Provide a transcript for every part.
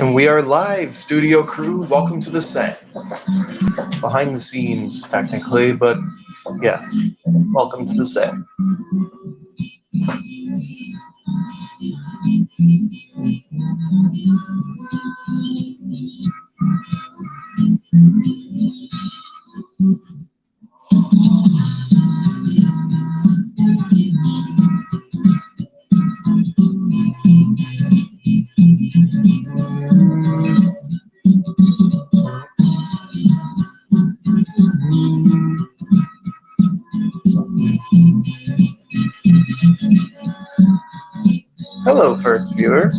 And we are live, studio crew. Welcome to the set. Behind the scenes, technically, but yeah, welcome to the set. Hello, first viewer.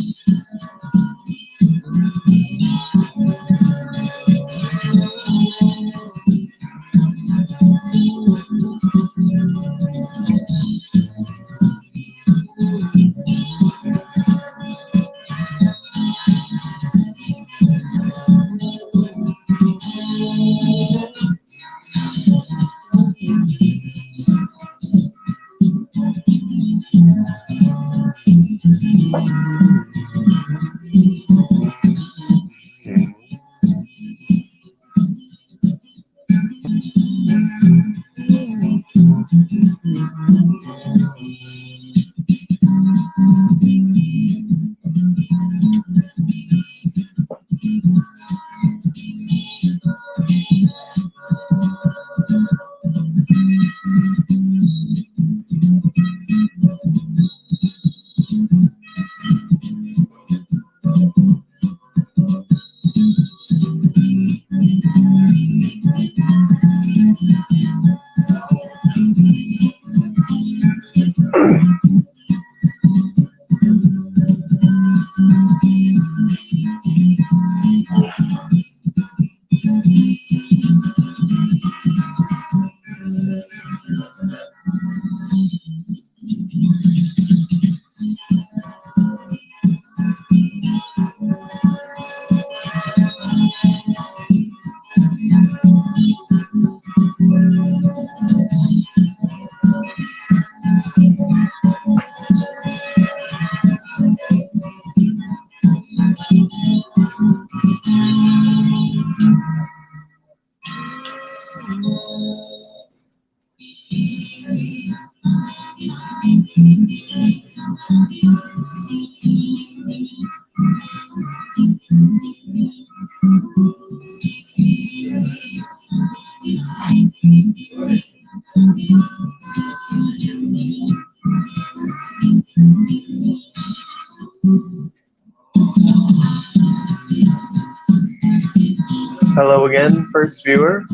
Hello again, first viewer.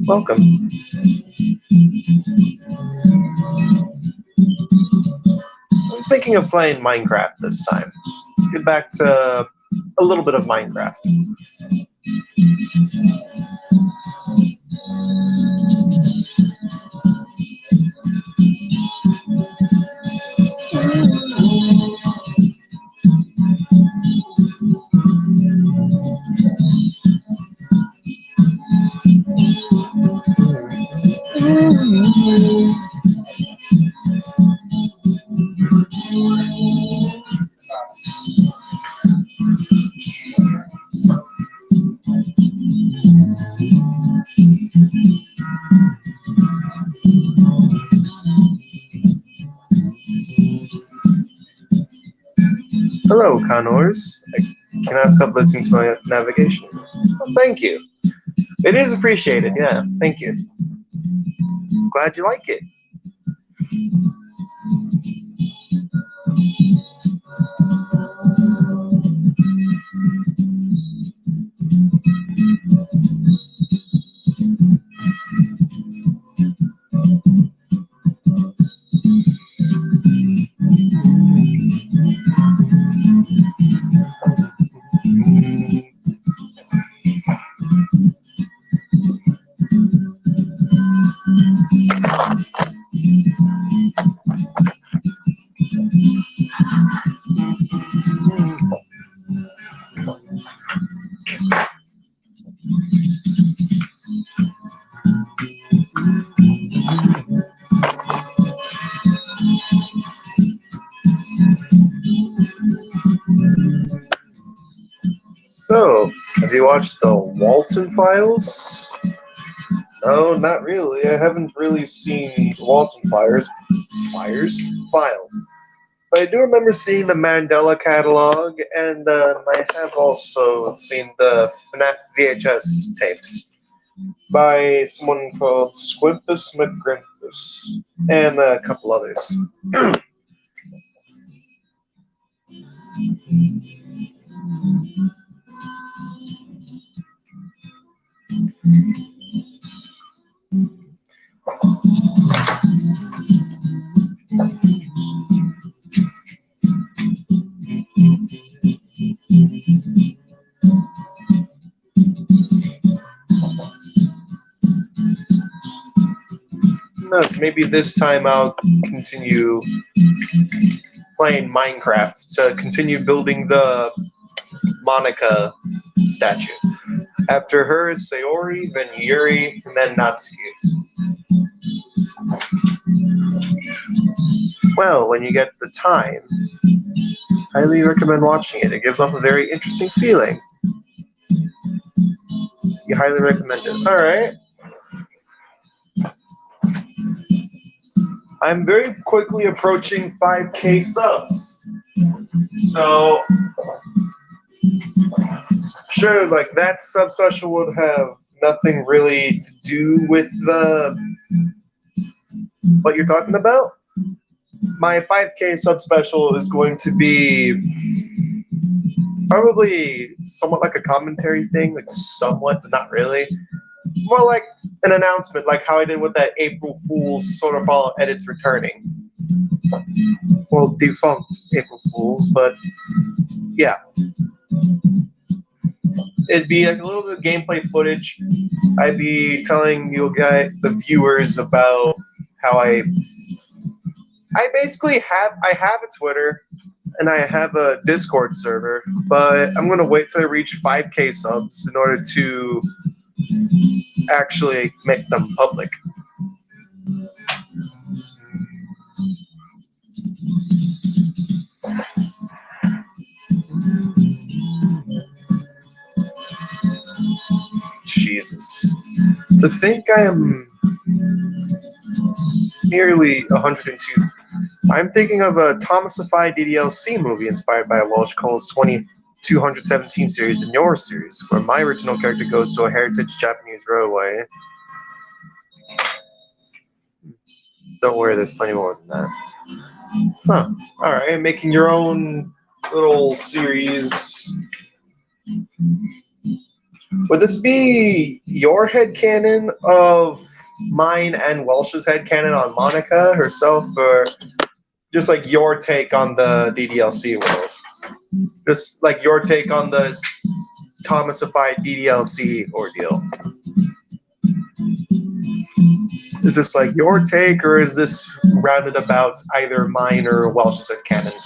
Welcome. I'm thinking of playing Minecraft this time. Get back to a little bit of Minecraft. Hello, Connors. I cannot stop listening to my navigation. Oh, thank you. It is appreciated, yeah. Thank you. Glad you like it. So, have you watched the Walton Files? No, not really. I haven't really seen Walton Files. Files. But I do remember seeing the Mandela catalog, and I have also seen the FNAF VHS tapes by someone called Squimpus McGrimpus, and a couple others. Maybe this time I'll continue playing Minecraft to continue building the Monica statue. After her is Sayori, then Yuri, and then Natsuki. Well, when you get the time, highly recommend watching it. It gives off a very interesting feeling. You highly recommend it. Alright. I'm very quickly approaching 5K subs. So, sure, like that sub special would have nothing really to do with what you're talking about. My 5K sub special is going to be probably somewhat like a commentary thing, like somewhat, but not really. More like an announcement, like how I did with that April Fool's Sort of Fallout edits returning. Well, defunct April Fool's, but yeah. It'd be like a little bit of gameplay footage. I'd be telling you guys, the viewers, about how I basically have a Twitter and I have a Discord server, but I'm gonna wait till I reach 5K subs in order to actually make them public. Jesus. To think I am nearly 102. I'm thinking of a Thomasified DDLC movie inspired by a Welsh Cole's 2217 series and your series, where my original character goes to a heritage Japanese railway. Don't worry, there's plenty more than that. Huh. Alright, making your own little series. Would this be your headcanon of mine and Welsh's headcanon on Monica herself, or just like your take on the DDLC world? Just like your take on the Thomasified DDLC ordeal. Is this like your take, or is this rounded about either mine or Welsh's headcanons?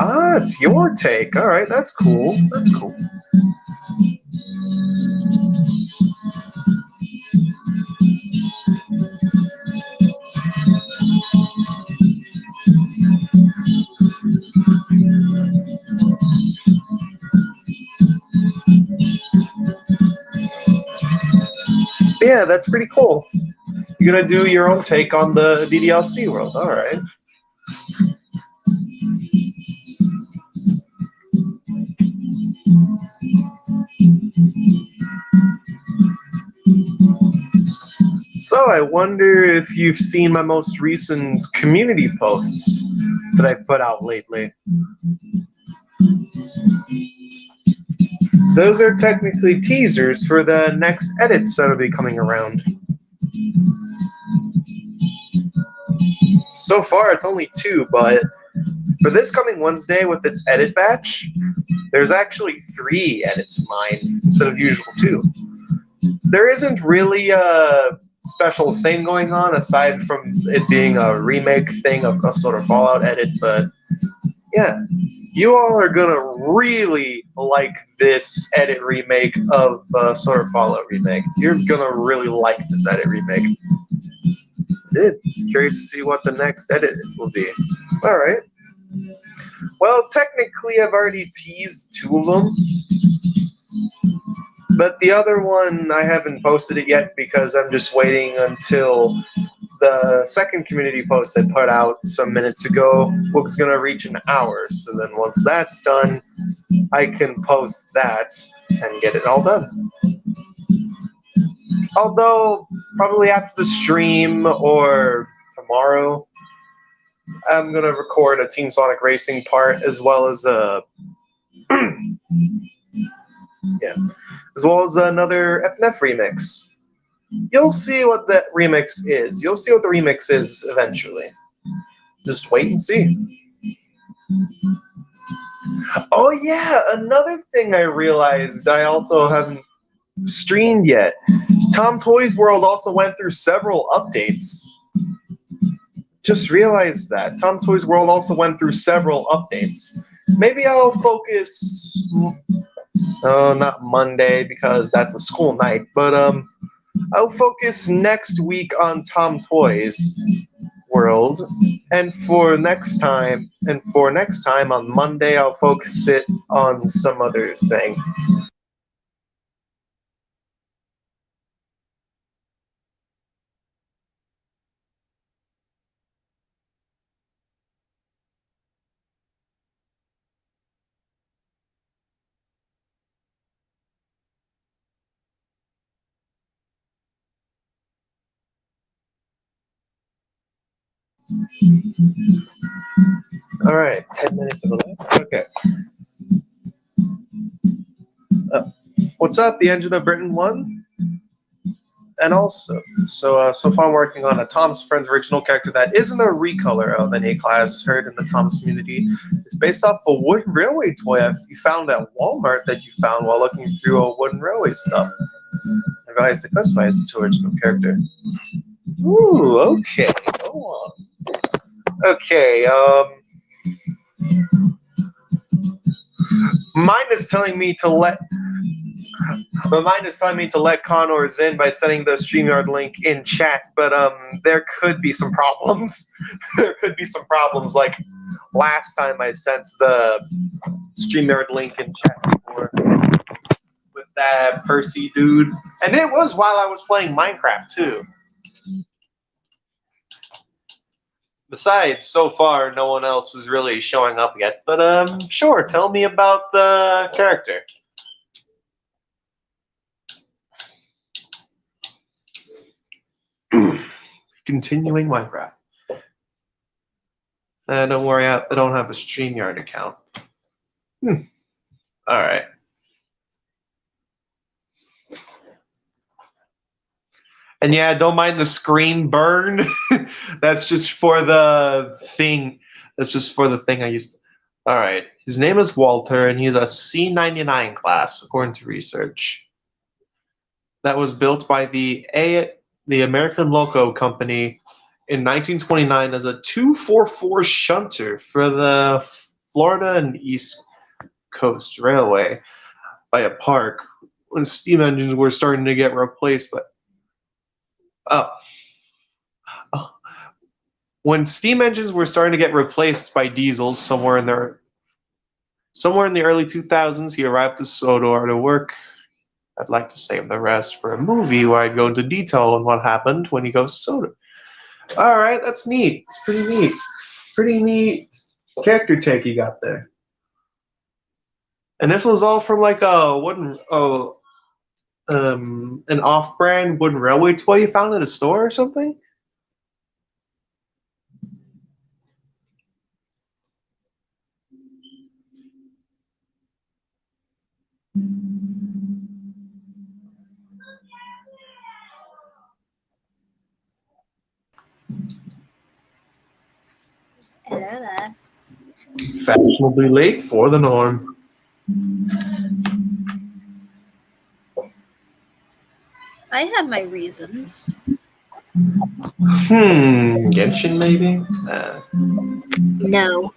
Ah, it's your take. All right, that's cool. That's cool. Yeah, that's pretty cool. You're gonna do your own take on the DDLC world. All right. So I wonder if you've seen my most recent community posts that I've put out lately. Those are technically teasers for the next edits that'll be coming around. So far it's only 2, but for this coming Wednesday with its edit batch, there's actually 3 edits of mine instead of usual 2. There isn't really a special thing going on aside from it being a remake thing of a sort of Fallout edit, but yeah, you all are gonna really like this edit remake of sort of Fallout remake. You're gonna really like this edit remake. Curious to see what the next edit will be. All right. Well, technically, I've already teased 2 of them, but the other one I haven't posted it yet because I'm just waiting until the second community post I put out some minutes ago was going to reach an hour. So then once that's done, I can post that and get it all done. Although, probably after the stream or tomorrow, I'm going to record a Team Sonic Racing part as well as a as well as another FNF remix. You'll see what that remix is. You'll see what the remix is eventually. Just wait and see. Oh yeah, another thing I realized I also haven't streamed yet. Tom Toys World also went through several updates. Just realized that. Tom Toys World also went through several updates. Maybe I'll focus... not Monday because that's a school night, but I'll focus next week on Tom Toys World, and for next time on Monday I'll focus it on some other thing. All right, 10 minutes of the last. Okay. What's up? The Engine of Britain 1? And also, so far I'm working on a Tom's Friends original character that isn't a recolor of an A-Class heard in the Tom's community. It's based off a wooden railway toy you found at Walmart that you found while looking through a wooden railway stuff. I realized to customize the original character. Ooh, okay, go on. Okay, Mine is telling me to let Connors in by sending the StreamYard link in chat, but there could be some problems. There could be some problems, like last time I sent the StreamYard link in chat before with that Percy dude. And it was while I was playing Minecraft, too. Besides, so far, no one else is really showing up yet. But, sure, tell me about the character. Continuing Minecraft. Don't worry, I don't have a StreamYard account. Alright. And yeah, don't mind the screen burn. That's just for the thing. That's just for the thing I used. All right. His name is Walter, and he's a C99 class, according to research. That was built by the American Loco Company in 1929 as a 244 shunter for the Florida and East Coast Railway by a park when steam engines were starting to get replaced by. When steam engines were starting to get replaced by diesels somewhere in the early 2000s, he arrived to Sodor to work. I'd like to save the rest for a movie where I'd go into detail on what happened when he goes to Sodor. All right, that's neat. It's pretty neat. Pretty neat character take you got there. And this was all from like a wooden, an off-brand wooden railway toy you found at a store or something? Hello there. Fashionably late for the norm. I have my reasons. Genshin maybe? No.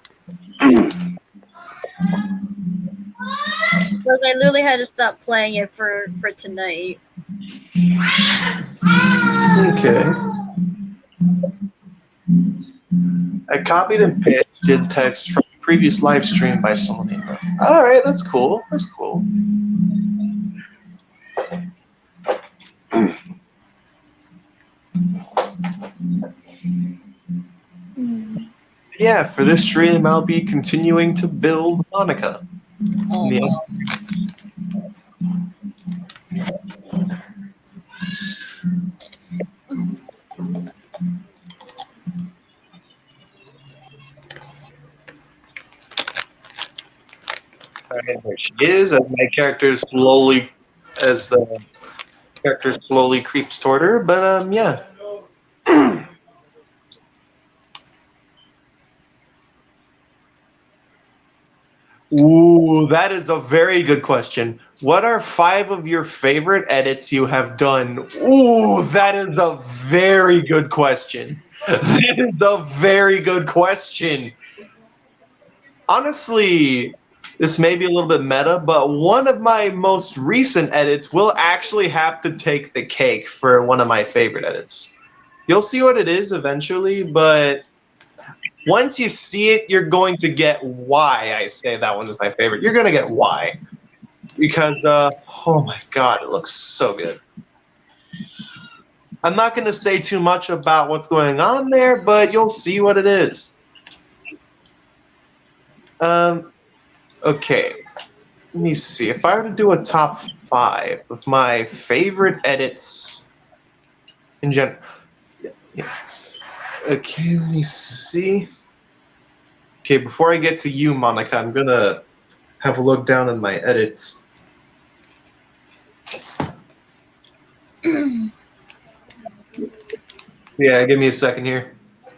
Because I literally had to stop playing it for tonight. Okay. I copied and pasted text from previous live stream by someone named. All right, that's cool. That's cool. Yeah, for this stream, I'll be continuing to build Monica. Oh Yeah. no. Alright, there she is, as the character slowly creeps toward her. But yeah. Ooh, that is a very good question. What are 5 of your favorite edits you have done? Ooh, that is a very good question. That is a very good question. Honestly, this may be a little bit meta, but one of my most recent edits will actually have to take the cake for one of my favorite edits. You'll see what it is eventually, but once you see it, you're going to get why I say that one is my favorite. You're going to get why. Because, oh my god, it looks so good. I'm not going to say too much about what's going on there, but you'll see what it is. Okay. Let me see. If I were to do a top 5 of my favorite edits in general. Yeah. Okay, let me see. Okay, before I get to you, Monica, I'm going to have a look down in my edits. Yeah, give me a second here.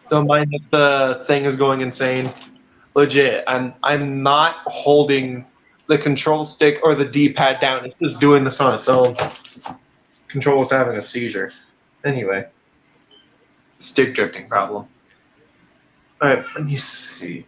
Don't mind if the thing is going insane. Legit, I'm not holding the control stick or the D-pad down. It's just doing this on its own. Controller's having a seizure. Anyway, stick drifting problem. All right, let me see.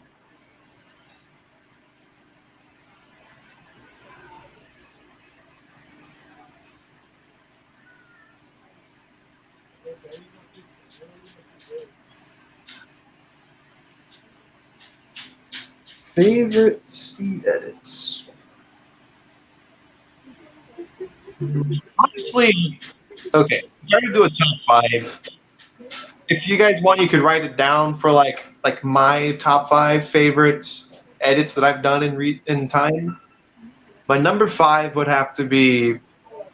Favorite speed edits. Honestly, okay, try to do a top 5. If you guys want, you could write it down for like my top 5 favorites edits that I've done in time. My number 5 would have to be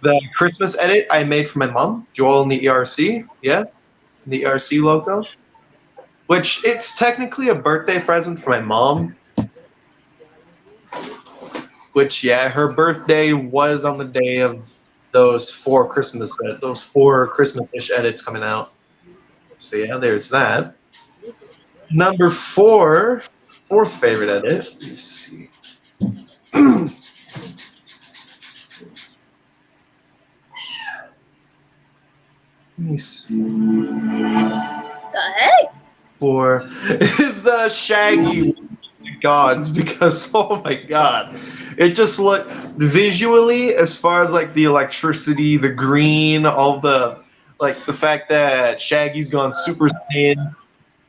the Christmas edit I made for my mom, Joel in the ERC. Yeah, the ERC logo. Which it's technically a birthday present for my mom. Which, yeah, her birthday was on the day of those 4 Christmas-ish edits coming out. So yeah, there's that. Number 4, fourth favorite edit. Let me see. Let me see. The heck? 4 is the Shaggy Gods, because oh my god, it just looked visually, as far as like the electricity, the green, all the like the fact that Shaggy's gone Super Saiyan,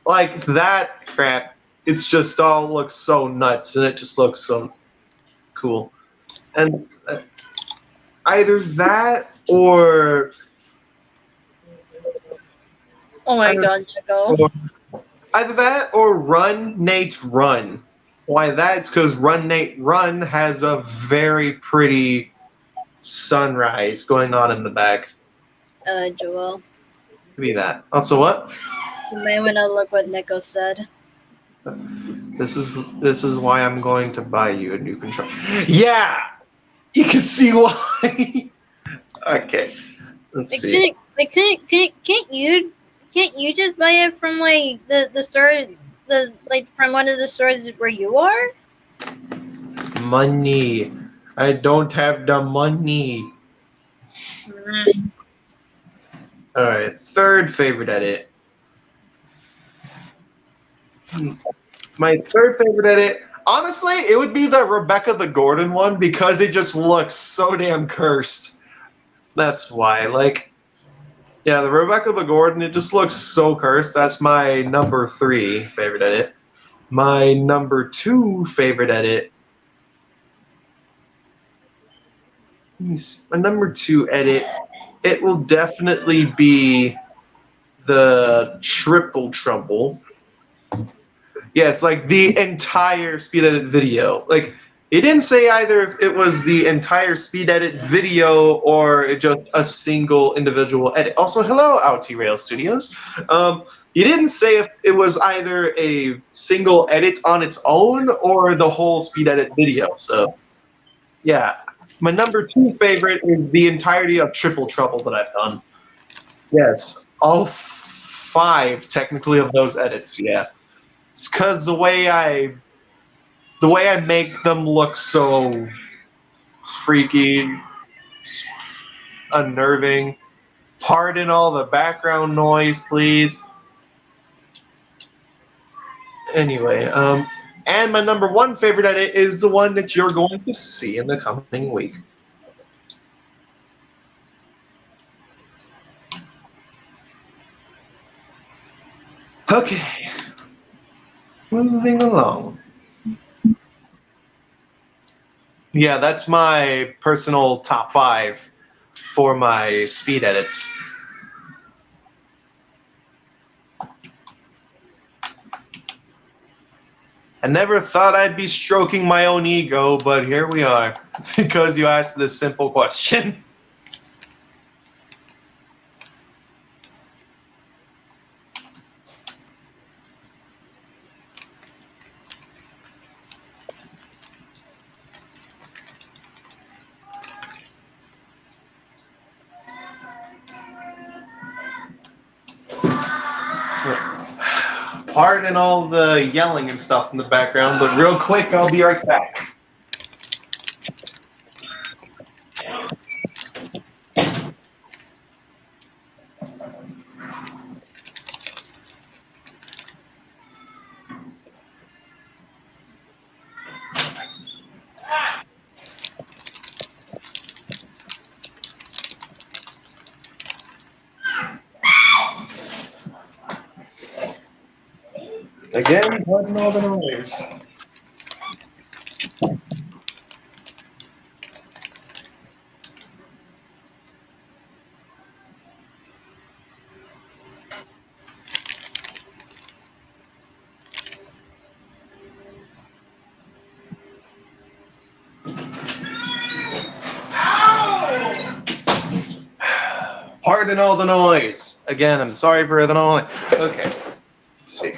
like that crap. It's just all looks so nuts, and it just looks so cool. And either that or Oh my god, Nico. either that or Run Nate Run. Why that's because Run Nate Run has a very pretty sunrise going on in the back. Joel. Be that. Also, what? You may want to look what Nico said. This is why I'm going to buy you a new controller. Yeah, you can see why. Okay, let's see. Can't you just buy it from like the store, from one of the stores where you are? Money. I don't have the money. All right, third favorite edit. My third favorite edit, honestly, it would be the Rebecca the Gordon one, because it just looks so damn cursed. That's why. Like, yeah, the Rebecca the Gordon, it just looks so cursed. That's my number 3 favorite edit. My number 2 favorite edit. My number 2 edit. It will definitely be the triple trouble. Yes, like the entire speed edit video. Like it didn't say either if it was the entire speed edit video or just a single individual edit. Also, hello, OutT Rail Studios. You didn't say if it was either a single edit on its own or the whole speed edit video. So, yeah, my number 2 favorite is the entirety of Triple Trouble that I've done. Yes, all 5 technically of those edits. Yeah. It's because the way I make them look so freaky, unnerving. Pardon all the background noise, please. Anyway, and my number 1 favorite edit is the one that you're going to see in the coming week. Okay, moving along. Yeah, that's my personal top 5 for my speed edits. I never thought I'd be stroking my own ego, but here we are, because you asked this simple question. Pardon all the yelling and stuff in the background, but real quick, I'll be right back. Again, pardon all the noise. Pardon all the noise. Again, I'm sorry for the noise. Okay, let's see.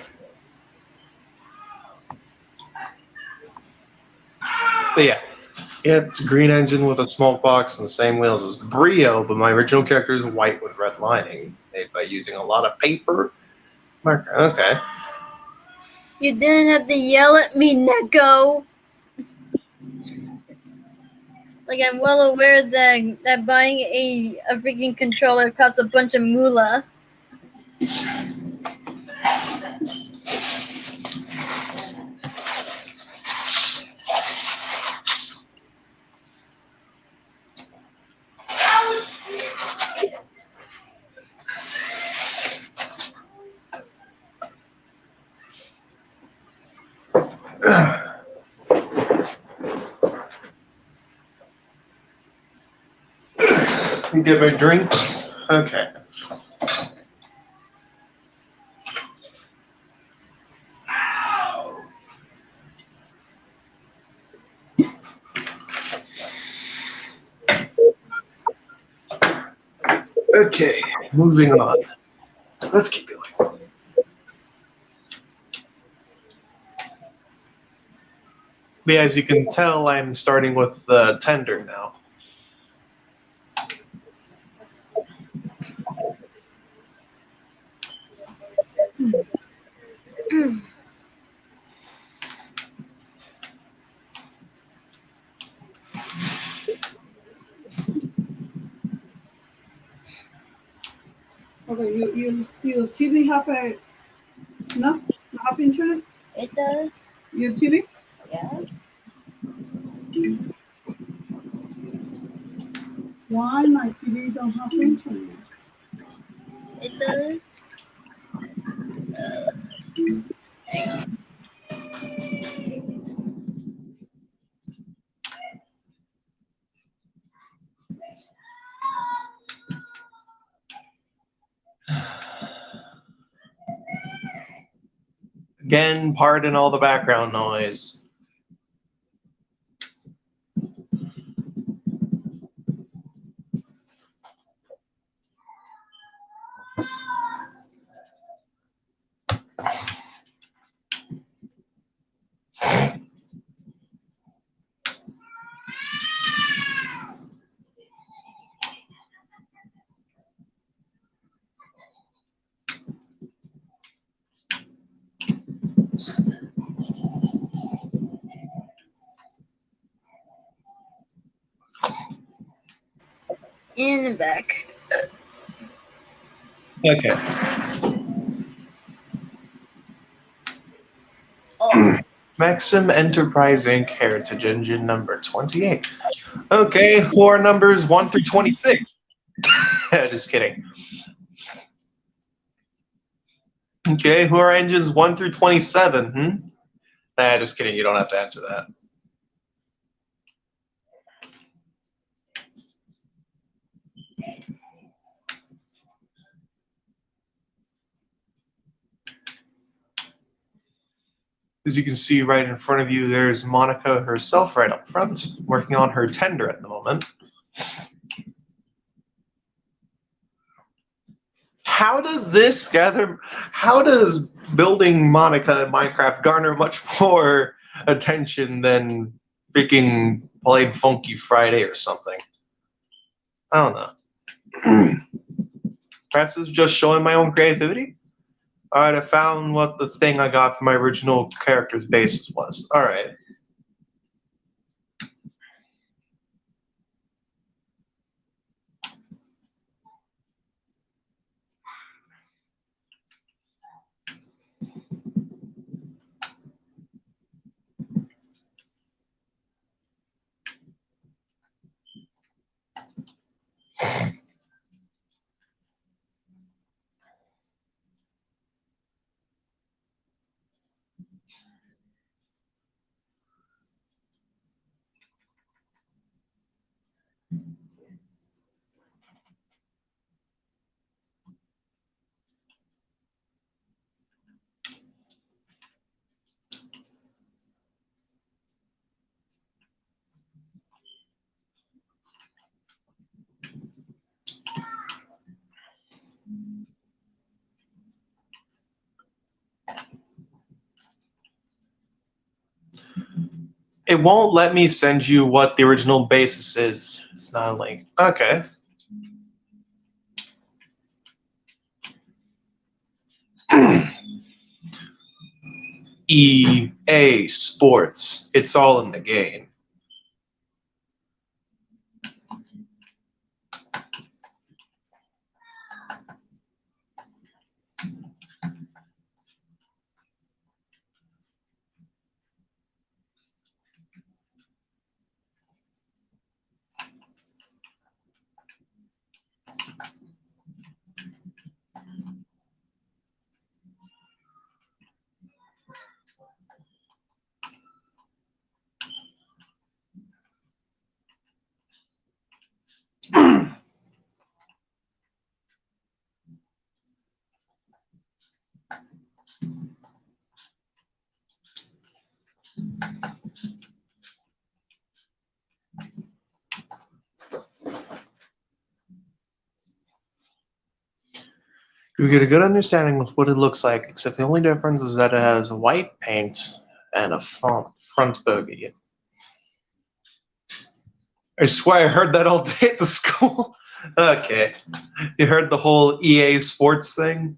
But yeah, it's a green engine with a smoke box and the same wheels as Brio, but my original character is white with red lining, made by using a lot of paper marker. Okay. You didn't have to yell at me, Neko. Like, I'm well aware that buying a freaking controller costs a bunch of moolah. Get my drinks. Okay. Okay, moving on. Let's keep going. But as you can tell, I'm starting with the tender now. Okay, your TV have a no have internet? It does. Your TV? Yeah. Why my TV don't have internet? It does. Hang on. Again, pardon all the background noise. In the back. Okay. Oh, Maxim Enterprise Inc. Heritage Engine number 28. Okay, who are numbers 1 through 26? Just kidding. Okay, who are engines 1 through 27? Nah, just kidding. You don't have to answer that. As you can see right in front of you, there's Monica herself right up front, working on her tender at the moment. How does building Monica in Minecraft garner much more attention than freaking playing Funky Friday or something? I don't know. Perhaps it's just showing my own creativity? Alright, I found what the thing I got from my original character's basis was. Alright. It won't let me send you what the original basis is. It's not a link. Okay. EA Sports. It's all in the game. You get a good understanding of what it looks like, except the only difference is that it has white paint and a front bogey. I swear I heard that all day at the school. Okay. You heard the whole EA Sports thing?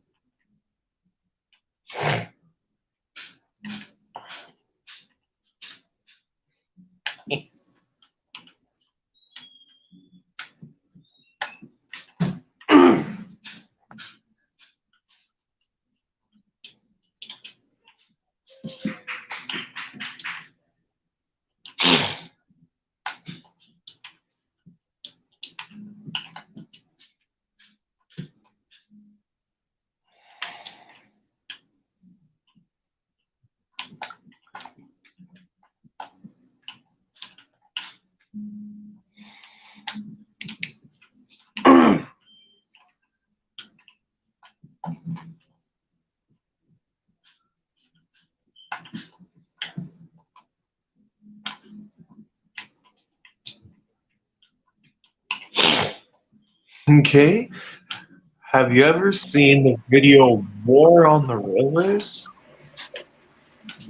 Okay. Have you ever seen the video War on the Railways?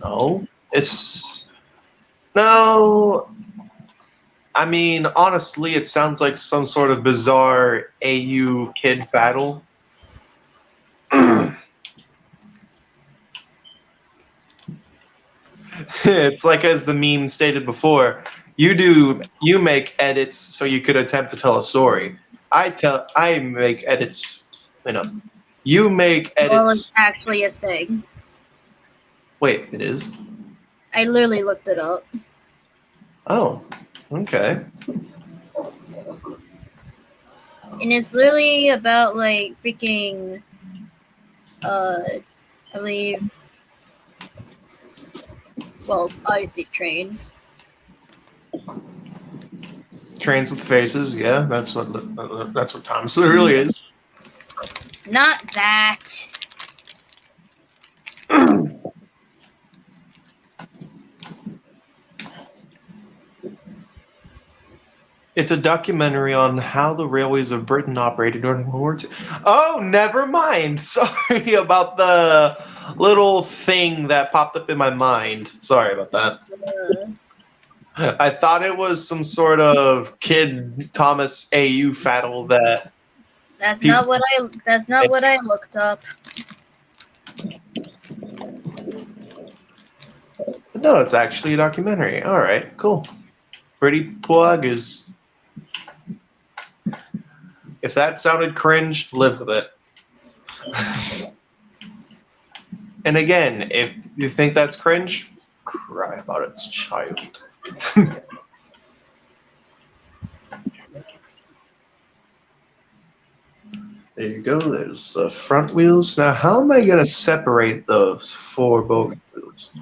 No. It's no. I mean, honestly, it sounds like some sort of bizarre AU kid battle. It's like as the meme stated before, you make edits so you could attempt to tell a story. I make edits, you make Well, edits. it's actually a thing. Wait, it is? I literally looked it up. Oh, okay. And it's literally about like freaking I believe, well, obviously trains. Trains with faces, yeah, that's what Thomas really is. Not that. It's a documentary on how the railways of Britain operated during World War II. Oh, never mind. Sorry about the little thing that popped up in my mind. Sorry about that. I thought it was some sort of kid Thomas AU battle that. That's not what I looked up. No, it's actually a documentary. All right, cool. Pretty plug is. If that sounded cringe, live with it. And again, if you think that's cringe, cry about its child. There you go. There's the front wheels. Now, how am I going to separate those four bogie wheels?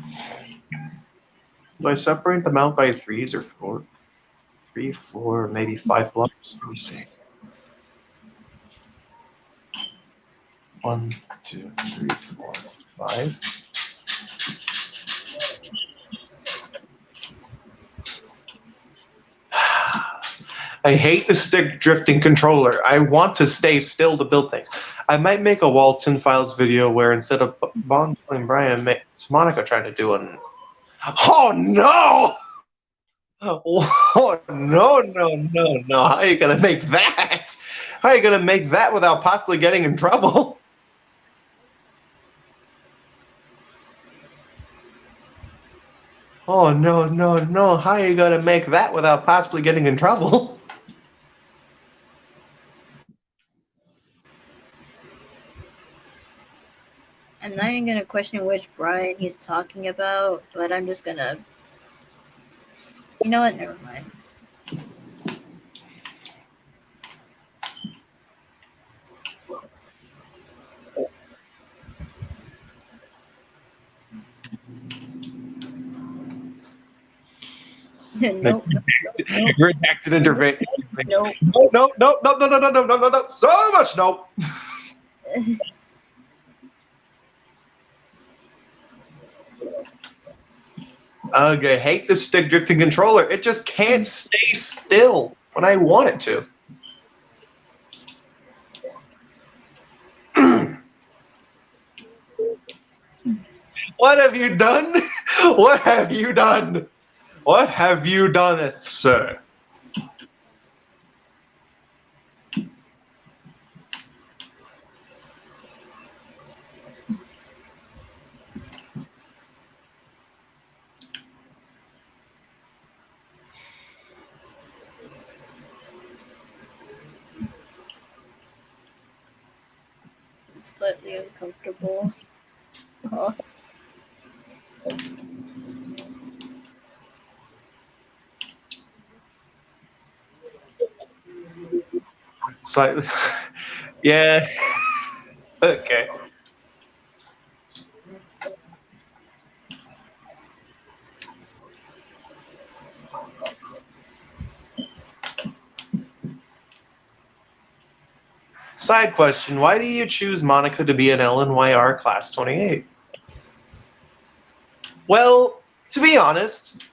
Do I separate them out by threes or four? 3, 4, maybe 5 blocks? Let me see. 1, 2, 3, 4, 5. I hate the stick drifting controller. I want to stay still to build things. I might make a Walton Files video where instead of Bond and Brian, it's Monica trying to do an. Oh no! Oh no! How are you gonna make that? How are you gonna make that without possibly getting in trouble? Oh no! How are you gonna make that without possibly getting in trouble? I'm not even gonna question which Brian he's talking about, but I'm just gonna. You know what? Never mind. Nope. Redacted interface. Nope. No. So much nope. I hate the stick drifting controller. It just can't stay still when I want it to. What have you done? What have you done? What have you done, sir? I'm slightly uncomfortable. Oh. Slightly. Yeah. Okay. Side question, why do you choose Monica to be an LNYR Class 28? Well, to be honest,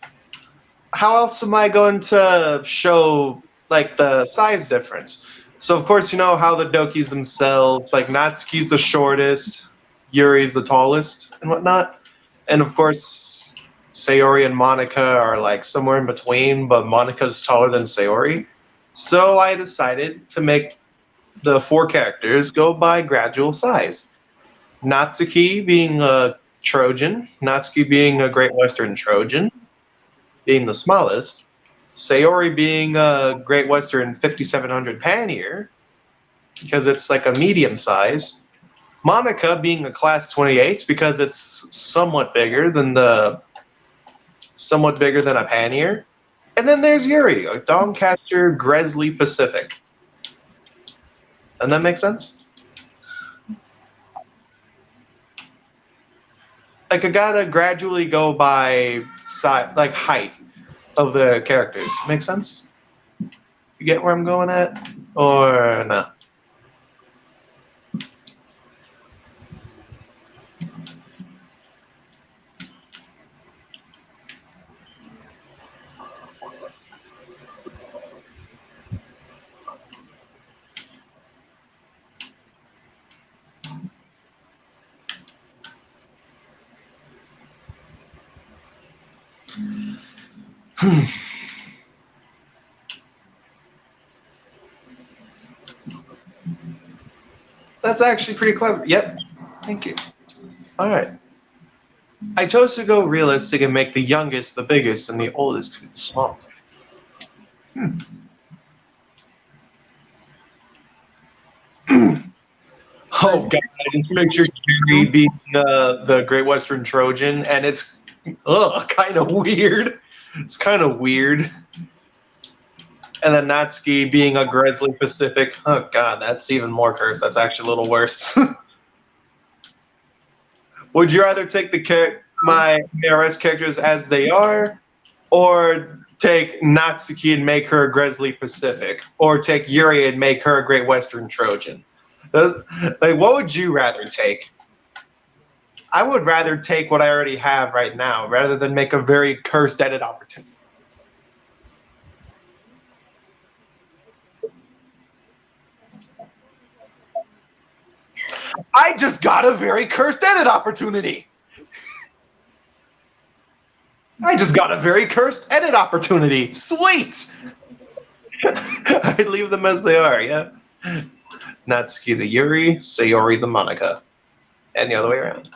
how else am I going to show, like, the size difference? So of course you know how the Dokis themselves, like Natsuki's the shortest, Yuri's the tallest, and whatnot. And of course, Sayori and Monica are like somewhere in between, but Monica's taller than Sayori. So I decided to make the four characters go by gradual size. Natsuki being a Trojan, Natsuki being a Great Western Trojan, being the smallest, Sayori being a Great Western 5700 Pannier, because it's like a medium size, Monica being a class 28 because it's somewhat bigger than a Pannier, and then there's Yuri, a Doncaster Gresley Pacific. Doesn't that make sense? Like I gotta gradually go by size, like height of the characters. Make sense? You get where I'm going at, or no? That's actually pretty clever. Yep. Thank you. All right. I chose to go realistic and make the youngest the biggest and the oldest the smallest. Oh god! I just pictured Yuri being the Great Western Trojan, and it's kind of weird. It's kind of weird. And then Natsuki being a Gresley Pacific. Oh god, that's even more cursed. That's actually a little worse. Would you rather take my ARS characters as they are, or take Natsuki and make her a Gresley Pacific, or take Yuri and make her a Great Western Trojan? Like, what would you rather take? I would rather take what I already have right now, rather than make a very cursed edit opportunity. I just got a very cursed edit opportunity. I just got a very cursed edit opportunity. Sweet. I leave them as they are. Yeah. Natsuki the Yuri, Sayori the Monica, and the other way around.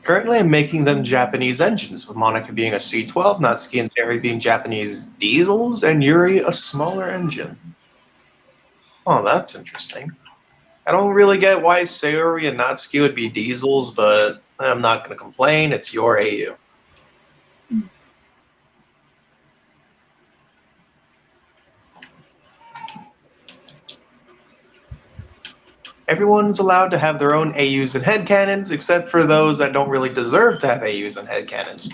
Currently, I'm making them Japanese engines, with Monica being a C12, Natsuki and Sayori being Japanese diesels, and Yuri a smaller engine. Oh, that's interesting. I don't really get why Sayori and Natsuki would be diesels, but I'm not going to complain. It's your AU. Everyone's allowed to have their own AUs and headcanons, except for those that don't really deserve to have AUs and headcanons.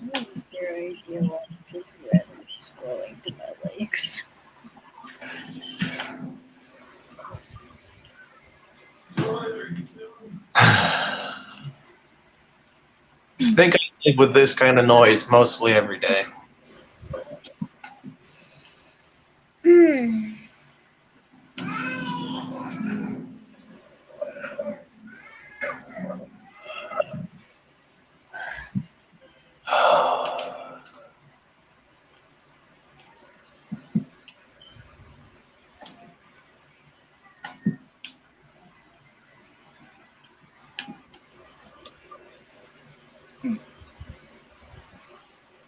What is your idea of the red scrolling to my legs? I think I live with this kind of noise mostly every day.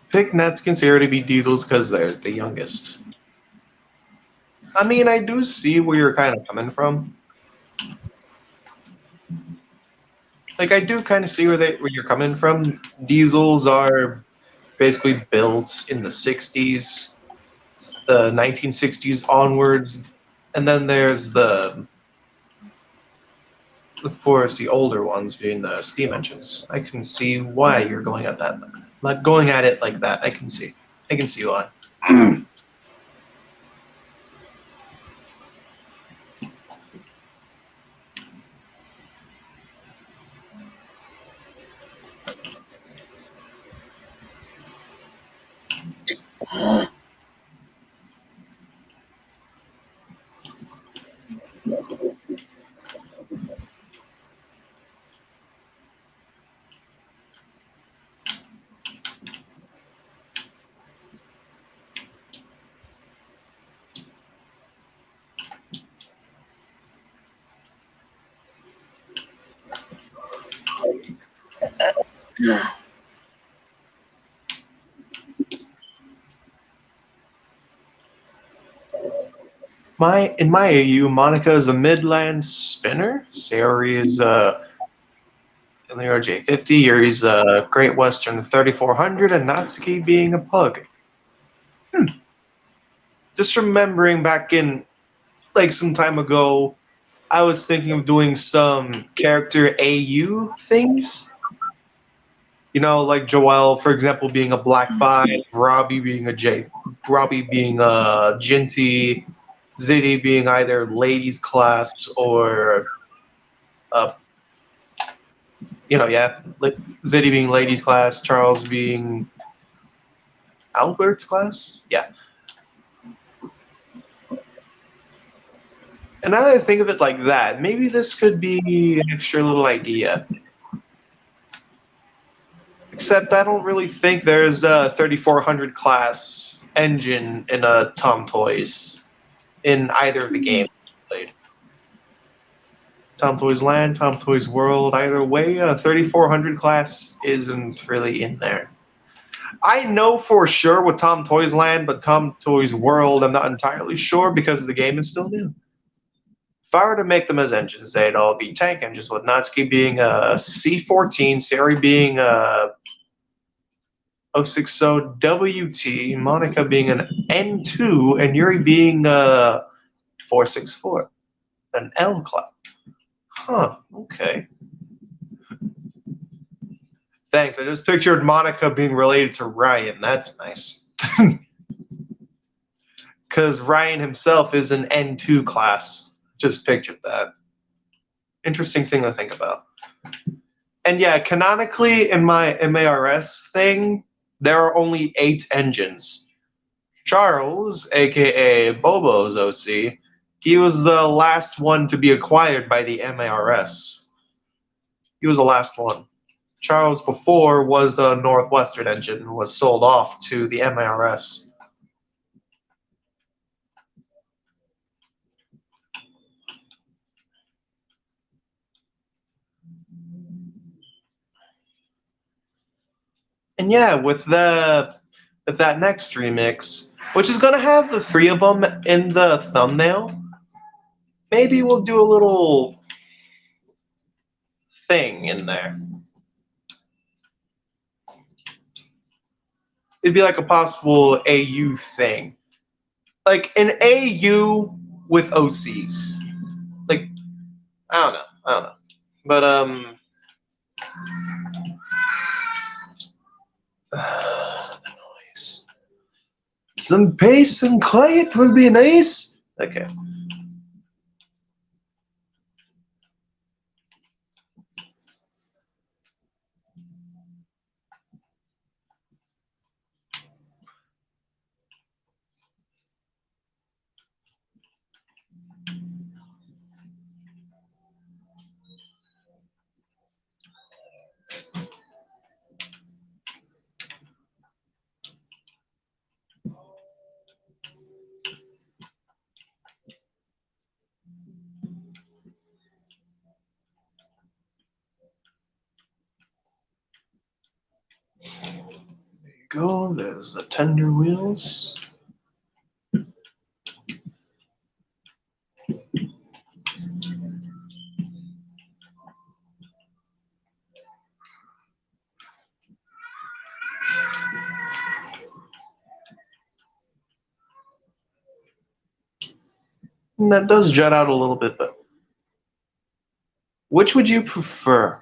Pick Netskin Sarah to be Diesels because they're the youngest. I mean, I do see where you're kind of coming from. Like, I do kind of see where you're coming from. Diesels are basically built in the 60s, the 1960s onwards, and then there's of course, the older ones being the steam engines. I can see why you're going at that. Like going at it like that, I can see why. In my AU, Monica is a Midland spinner. Sayori is in the RJ50. Yuri's a Great Western 3400, and Natsuki being a pug. Just remembering back in like some time ago, I was thinking of doing some character AU things. You know, like Joel, for example, being a Black 5, Robbie being a Ginty, Ziddy being either ladies class or, Ziddy being ladies class, Charles being Albert's class. Yeah. And now that I think of it like that, maybe this could be an extra little idea. Except I don't really think there's a 3400 class engine in a Tom Toys in either of the games played. Tom Toys Land, Tom Toys World, either way, a 3400 class isn't really in there. I know for sure with Tom Toys Land, but Tom Toys World, I'm not entirely sure because the game is still new. If I were to make them as engines, they'd all be tank engines, with Natsuki being a C14, Sayori being a 060 WT, Monica being an N2, and Yuri being a 464, an L class. Huh, okay. Thanks, I just pictured Monica being related to Ryan. That's nice. Because Ryan himself is an N2 class. Just pictured that. Interesting thing to think about. And yeah, canonically in my MARS thing, there are only 8 engines. Charles, aka Bobo's OC, he was the last one to be acquired by the MARS. He was the last one. Charles before was a Northwestern engine and was sold off to the MARS. And yeah, with that next remix, which is gonna have the 3 of them in the thumbnail, maybe we'll do a little thing in there. It'd be like a possible AU thing, like an AU with OCs. Like I don't know, but the noise. Some pace and quiet will be nice. Okay. There you go. There's the tender wheels. And that does jut out a little bit, but which would you prefer?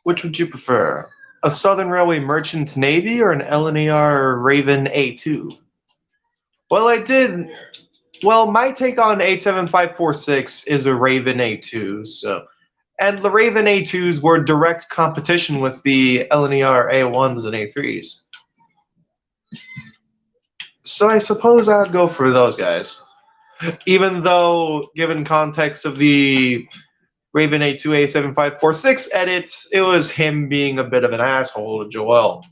Which would you prefer? A Southern Railway Merchant Navy or an LNER Raven A2? Well, my take on 87546 is a Raven A2, and the Raven A2s were direct competition with the LNER A1s and A3s. So I suppose I'd go for those guys. Even though, given context of the Raven A2 87546 edit, it was him being a bit of an asshole to Joel.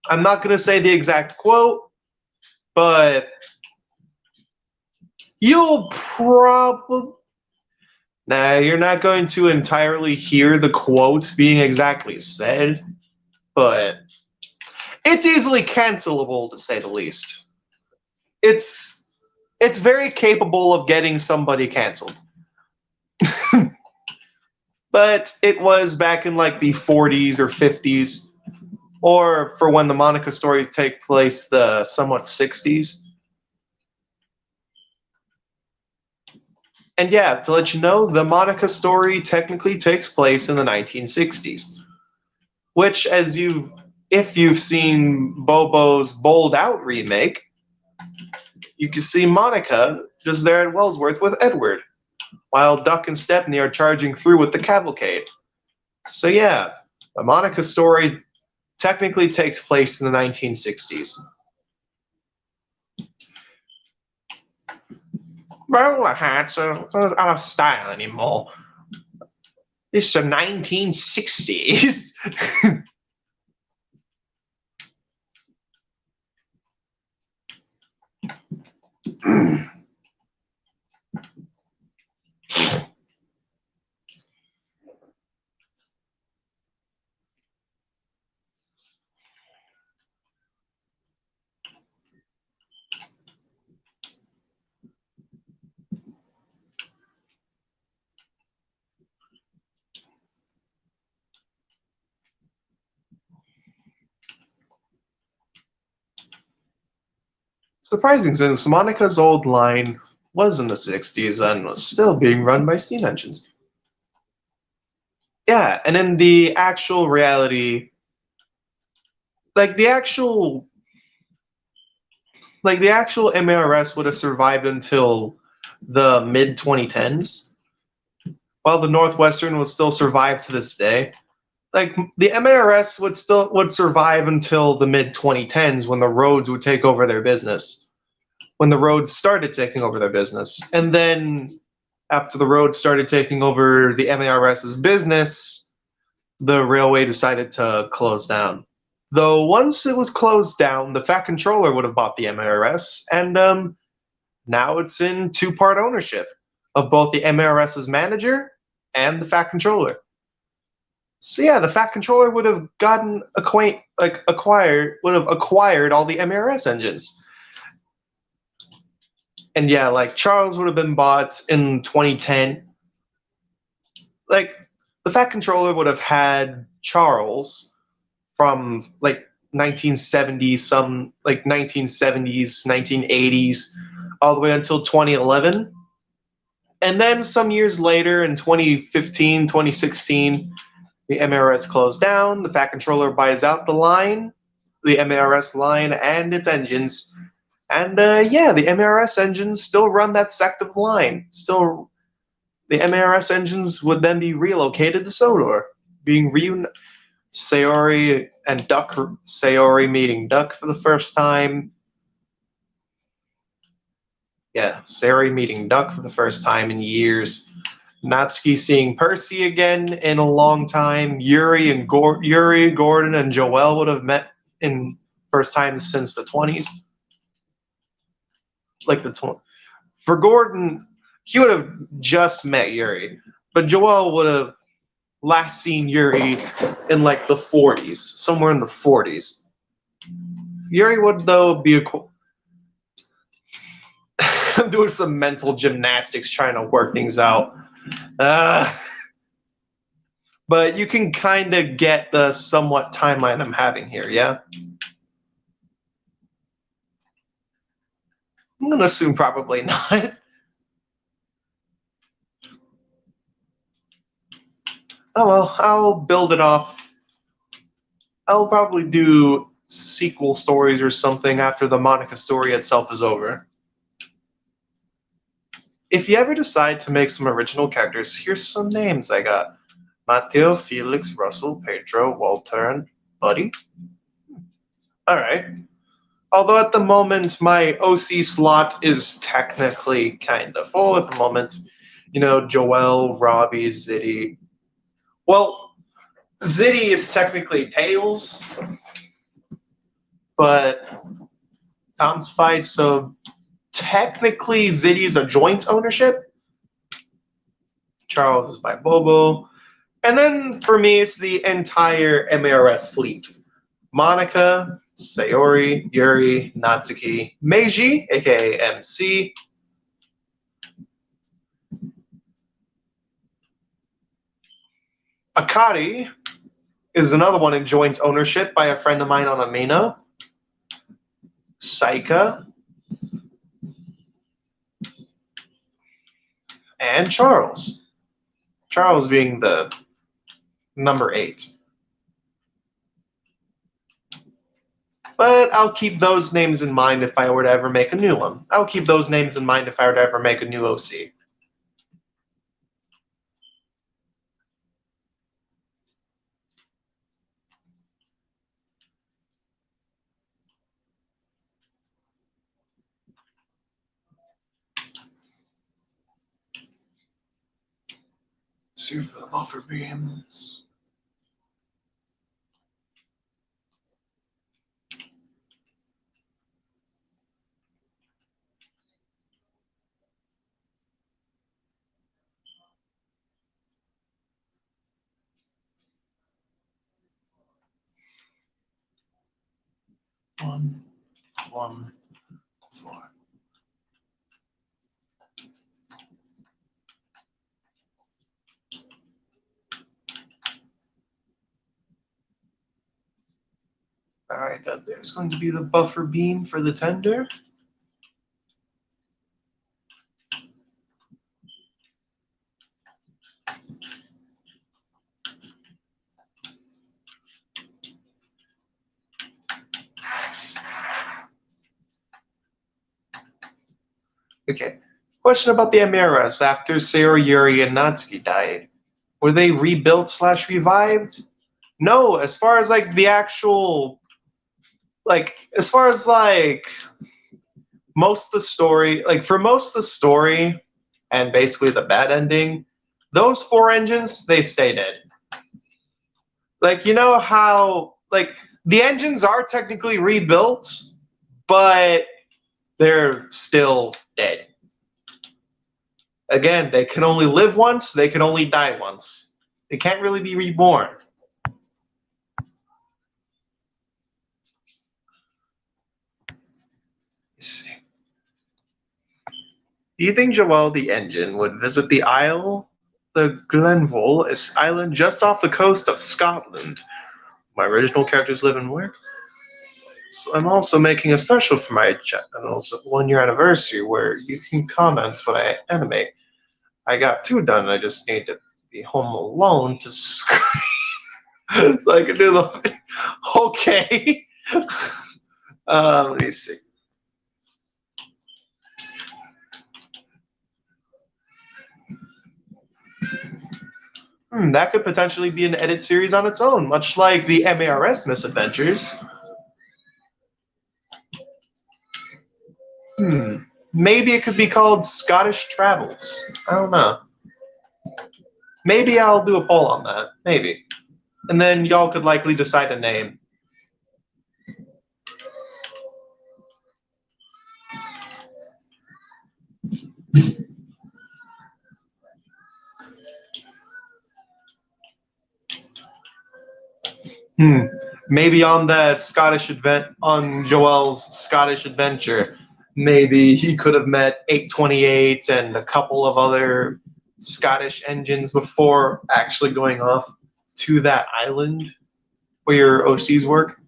I'm not going to say the exact quote, but you'll probably... Nah, you're not going to entirely hear the quote being exactly said, but it's easily cancelable, to say the least. It's very capable of getting somebody canceled. But it was back in like the 40s or 50s, or for when the Monica stories take place, the somewhat 60s. And yeah, to let you know, the Monica story technically takes place in the 1960s, which, if you've seen Bobo's Bowled Out remake, you can see Monica just there at Wellsworth with Edward, while Duck and Stepney are charging through with the cavalcade. So yeah, the Monica story technically takes place in the 1960s. Bowler hats are out of style anymore. It's the 1960s. Surprising, since Monica's old line was in the 60s and was still being run by steam engines. Yeah, and in the actual reality, the actual MARS would have survived until the mid 2010s, while the Northwestern would still survive to this day. The MARS would survive until the mid 2010s, when the roads would take over their business. When the roads started taking over their business. And then after the roads started taking over the MARS's business, the railway decided to close down. Though once it was closed down, the Fat Controller would have bought the MARS, and now it's in two-part ownership of both the MARS's manager and the Fat Controller. So yeah, the Fat Controller would have acquired all the MARS engines. And yeah, Charles would have been bought in 2010. The Fat Controller would have had Charles from 1970s, 1980s, all the way until 2011. And then some years later, in 2015, 2016, the MARS closed down. The Fat Controller buys out the line, the MARS line, and its engines. And yeah, the MARS engines still run that sect of the line. The MARS engines would then be relocated to Sodor, being Sayori and Duck. Sayori meeting Duck for the first time. Yeah, Sayori meeting Duck for the first time in years. Natsuki seeing Percy again in a long time. Yuri, Gordon, and Joel would have met in first time since the 20s. For Gordon, he would have just met Yuri, but Joel would have last seen Yuri in like the 40s, somewhere in the 40s. Yuri would, though, be a I'm doing some mental gymnastics trying to work things out. But you can kind of get the somewhat timeline I'm having here, yeah? I'm going to assume probably not. Oh well, I'll build it off. I'll probably do sequel stories or something after the Monica story itself is over. If you ever decide to make some original characters, here's some names I got. Mateo, Felix, Russell, Pedro, Walter, and Buddy. Alright. Although at the moment my OC slot is technically kind of full at the moment. You know, Joel, Robbie, Ziddy. Well, Ziddy is technically Tails, but Tom's fight, so technically Ziddy is a joint ownership. Charles is by Bobo. And then for me, it's the entire MARS fleet. Monica, Sayori, Yuri, Natsuki, Meiji, aka MC, Akari is another one in joint ownership by a friend of mine on Amino. Saika, and Charles. Charles being the number 8. But I'll keep those names in mind if I were to ever make a new one. I'll keep those names in mind if I were to ever make a new OC. See for the buffer beams. One, 4. Alright, then there's going to be the buffer beam for the tender. Okay. Question about the Amiras after Sayori, Yuri, and Natsuki died. Were they rebuilt / revived? No, as far as like the actual as far as like most of the story, like for most of the story and basically the bad ending, those 4 engines, they stay dead. Like, you know how like the engines are technically rebuilt, but they're still dead. Again, they can only live once, they can only die once. They can't really be reborn. Let's see. Do you think Joel the Engine would visit the Isle? The Glenville is island just off the coast of Scotland. My original characters live and work. So I'm also making a special for my channel's 1-year anniversary where you can comment when I animate. I got 2 done. I just need to be home alone to scream so I can do the. Okay. Let me see. That could potentially be an edit series on its own, much like the MARS Misadventures. Maybe it could be called Scottish Travels. I don't know. Maybe I'll do a poll on that. Maybe. And then y'all could likely decide a name. Maybe on that Scottish event, on Joel's Scottish adventure, maybe he could have met 828 and a couple of other Scottish engines before actually going off to that island where your OCs work.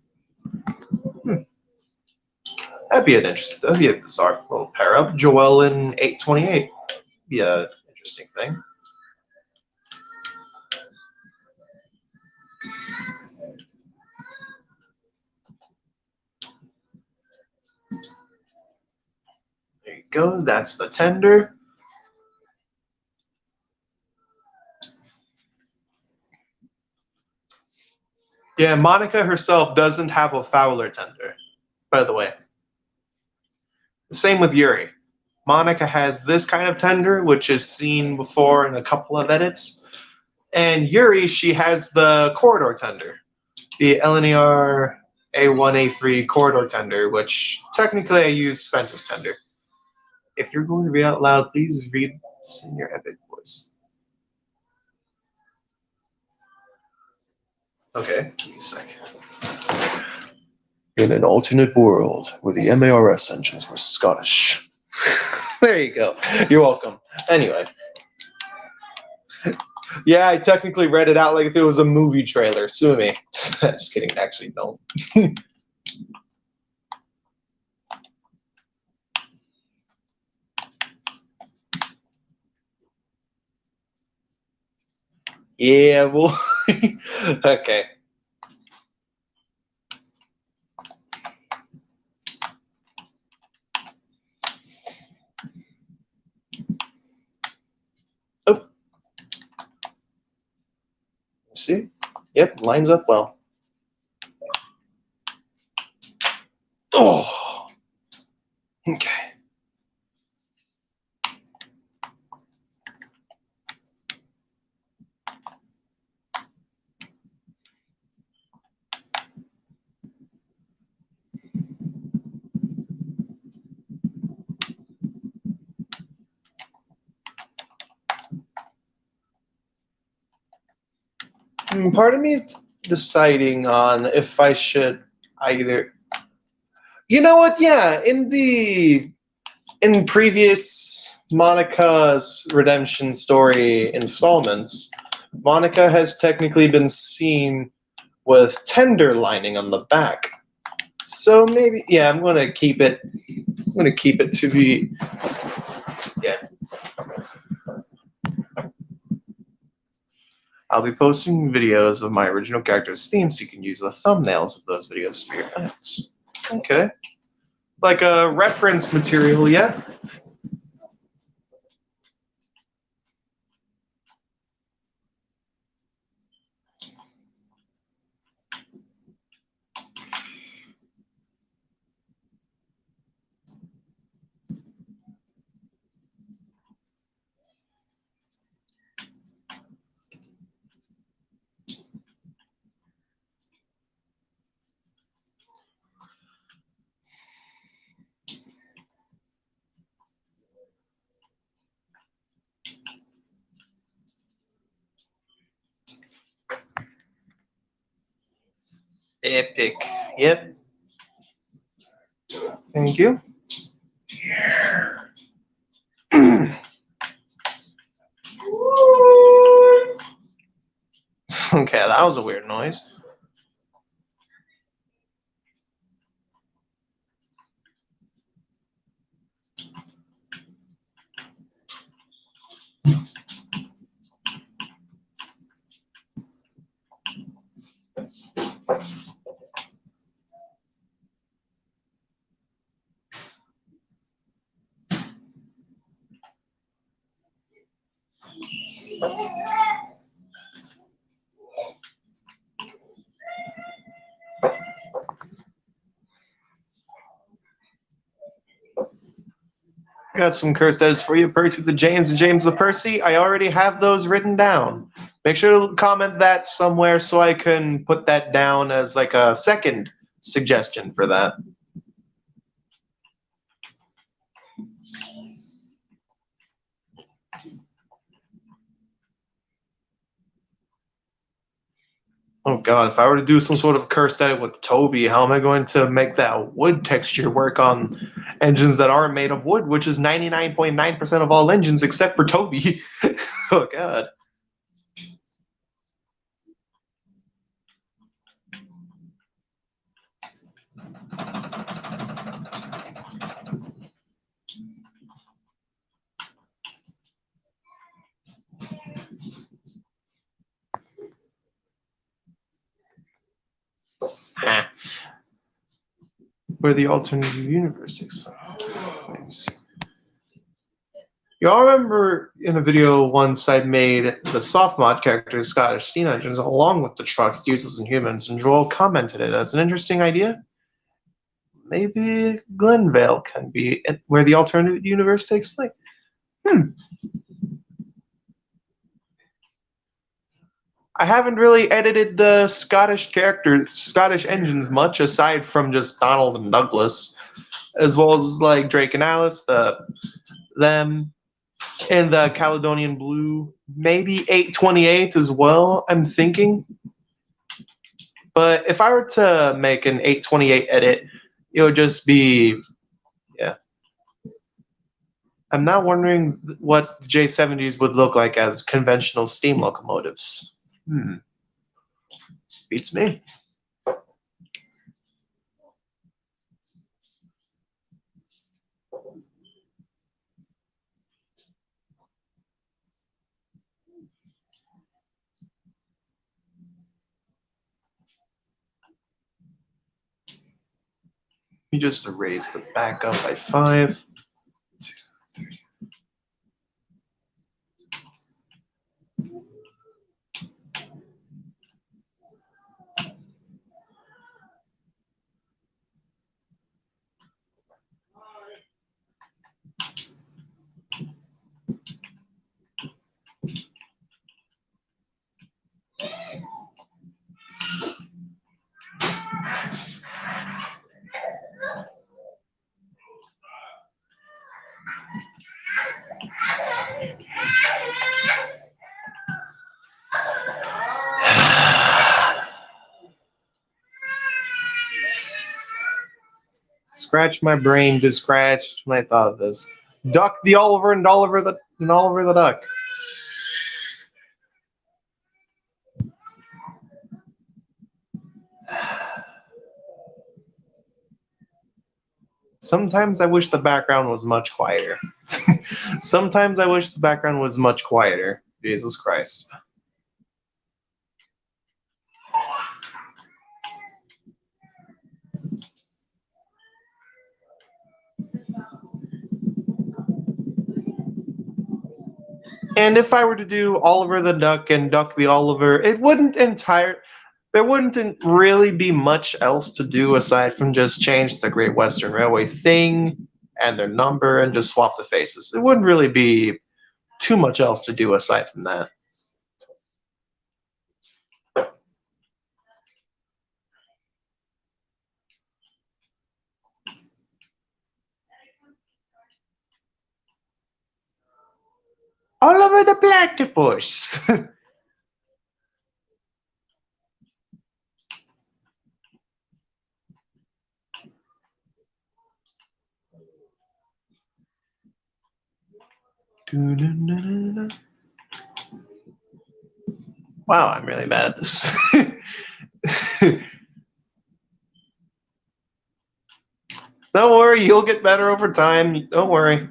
That'd be that'd be a bizarre little pair up. Joel and 828. Be a interesting thing. There you go. That's the tender. Yeah, Monica herself doesn't have a Fowler tender, by the way. Same with Yuri. Monica has this kind of tender, which is seen before in a couple of edits. And Yuri, she has the corridor tender, the LNER A1, A3 corridor tender, which technically I use Spencer's tender. If you're going to read out loud, please read this in your epic voice. Okay, give me a sec. In an alternate world where the MARS engines were Scottish. There you go. You're welcome. Anyway. Yeah, I technically read it out like if it was a movie trailer. Sue me. Just kidding. Actually, no. Yeah, well, okay. Oh. See? Yep, lines up well. Oh. Okay. Part of me is deciding on if I should either. You know what? Yeah, in previous Monica's redemption story installments, Monica has technically been seen with tender lining on the back. So maybe, yeah, I'm gonna keep it. I'm gonna keep it to be. Yeah. I'll be posting videos of my original character's themes so you can use the thumbnails of those videos for your edits. Okay. Like a reference material, yeah? Epic. Yep. Thank you. Okay, that was a weird noise. Got some cursed edits for you. Percy the James and James the Percy. I already have those written down. Make sure to comment that somewhere so I can put that down as like a second suggestion for that. Oh god, if I were to do some sort of cursed edit with Toby, how am I going to make that wood texture work on engines that aren't made of wood, which is 99.9% of all engines except for Toby? Oh god. Ah. Where the alternative universe takes place. Y'all remember in a video once I made the soft mod characters Scottish steam engines along with the trucks, diesels, and humans, and Joel commented it as an interesting idea. Maybe Glenvale can be where the alternate universe takes place. I haven't really edited the Scottish characters, Scottish engines much, aside from just Donald and Douglas, as well as like Drake and Alice, them, and the Caledonian Blue, maybe 828 as well. I'm thinking, but if I were to make an 828 edit, it would just be, yeah. I'm now wondering what J70s would look like as conventional steam locomotives. Beats me. You just erase the backup by 5. 2, 3. Scratch my brain just scratched when I thought of this. Duck the Oliver and Oliver the Duck. Sometimes I wish the background was much quieter. Sometimes I wish the background was much quieter. Jesus Christ. And if I were to do Oliver the Duck and Duck the Oliver, there wouldn't really be much else to do aside from just change the Great Western Railway thing and their number and just swap the faces. It wouldn't really be too much else to do aside from that. Oliver the Platypus. Wow, I'm really bad at this. Don't worry, you'll get better over time. Don't worry.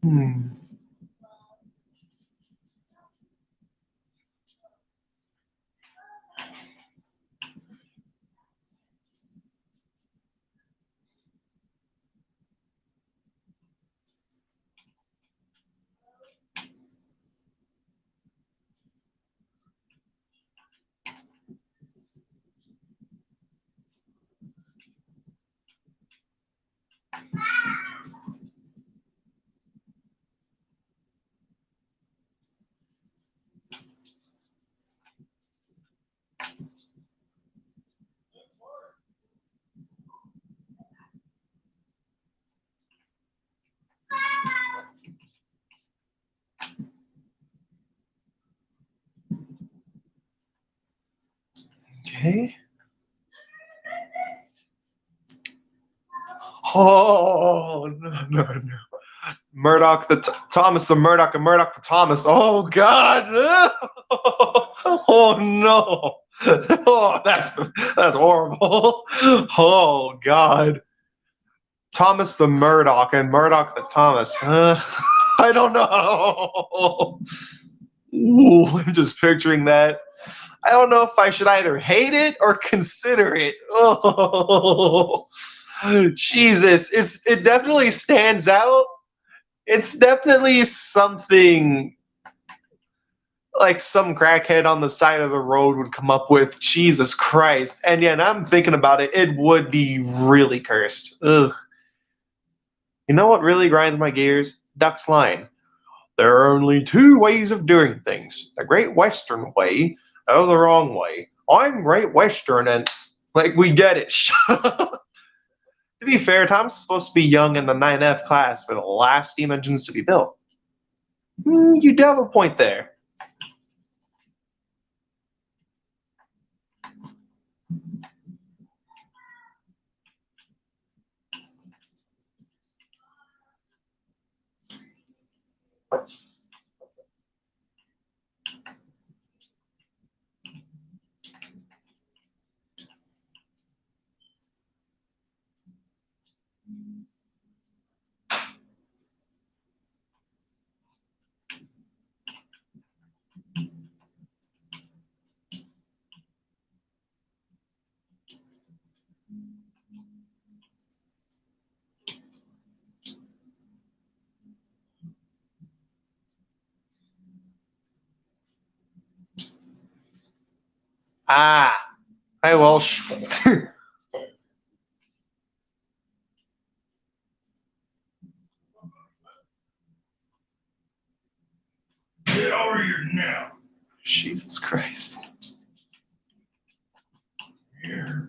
Hmm. Okay. Oh, no. Murdoch Thomas the Murdoch and Murdoch the Thomas. Oh God! Oh no! Oh, that's horrible. Oh God! Thomas the Murdoch and Murdoch the Thomas. I don't know. Ooh, I'm just picturing that. I don't know if I should either hate it or consider it. Oh, Jesus! It definitely stands out. It's definitely something like some crackhead on the side of the road would come up with. Jesus Christ. And yeah, now I'm thinking about it, it would be really cursed. Ugh. You know what really grinds my gears? Duck's line. There are only two ways of doing things. The Great Western way or the wrong way. I'm Great Western and like we get it. To be fair, Tom's supposed to be young in the 9F class for the last steam engines to be built. You do have a point there. Ah, hi Walsh. Get over here now. Jesus Christ. Here.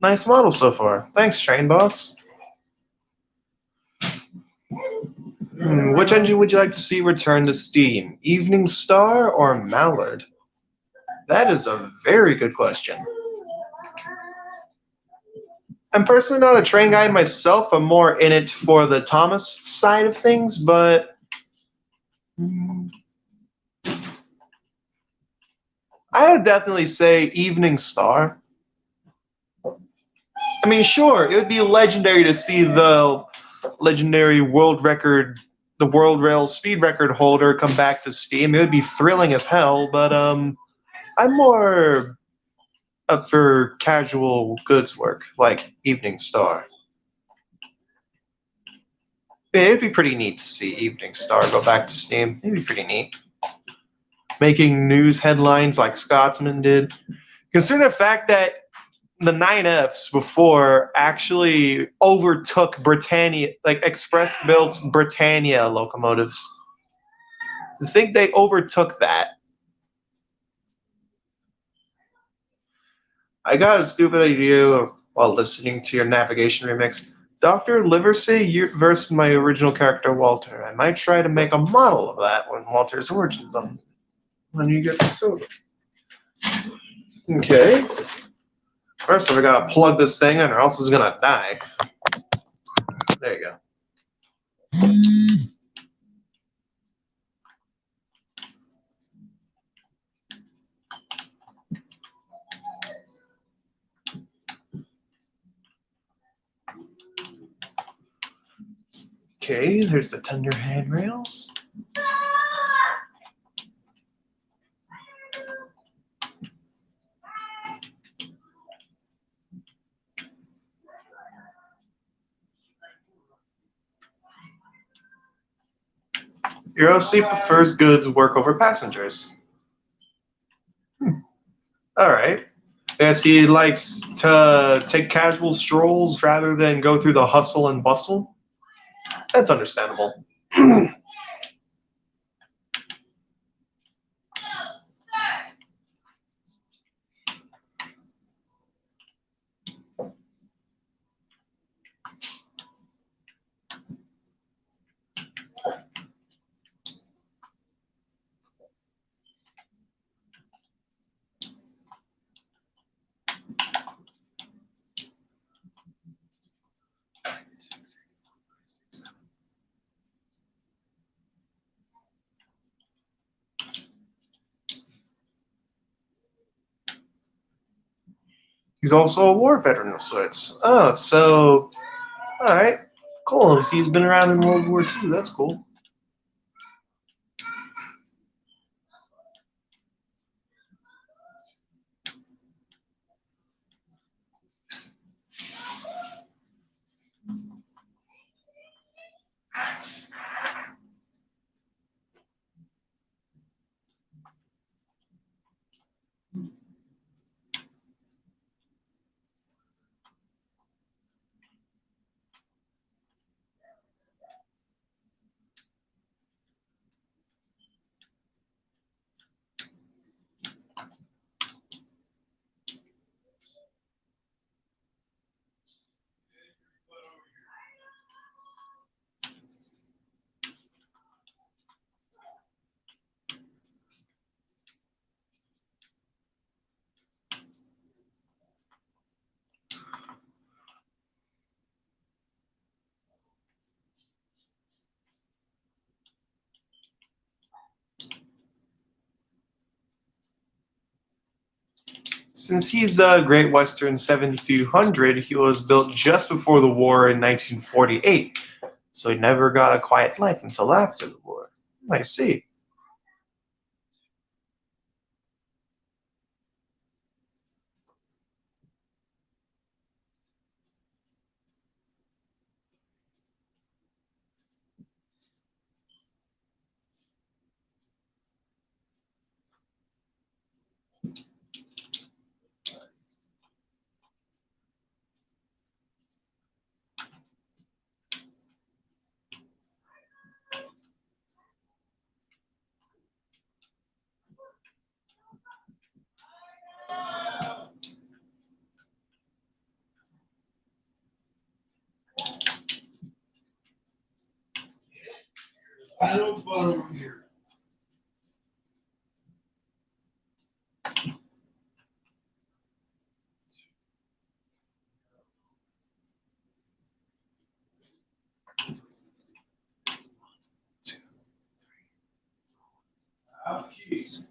Nice model so far. Thanks, Train Boss. Which engine would you like to see return to Steam? Evening Star or Mallard? That is a very good question. I'm personally not a train guy myself. I'm more in it for the Thomas side of things, but I would definitely say Evening Star. I mean, sure, it would be legendary to see the legendary world record, the world rail speed record holder come back to Steam. It would be thrilling as hell, but I'm more up for casual goods work, like Evening Star. Yeah, it'd be pretty neat to see Evening Star go back to Steam. It'd be pretty neat. Making news headlines like Scotsman did. Consider the fact that the 9Fs before actually overtook Britannia, like express-built Britannia locomotives. To think they overtook that. I got a stupid idea while listening to your navigation remix. Dr. Liversey versus my original character Walter. I might try to make a model of that when Walter's origins on when you get the soda. Okay. First, we gotta plug this thing in, or else it's gonna die. There you go. Okay, there's the tender handrails. Your OC prefers goods work over passengers. Alright. guess he likes to take casual strolls rather than go through the hustle and bustle. That's understandable. He's also a war veteran of sorts. Oh, so, alright, cool. He's been around in World War II. That's cool. Since he's a Great Western 7200, he was built just before the war in 1948, so he never got a quiet life until after the war. I see. I don't follow here. Oh, jeez.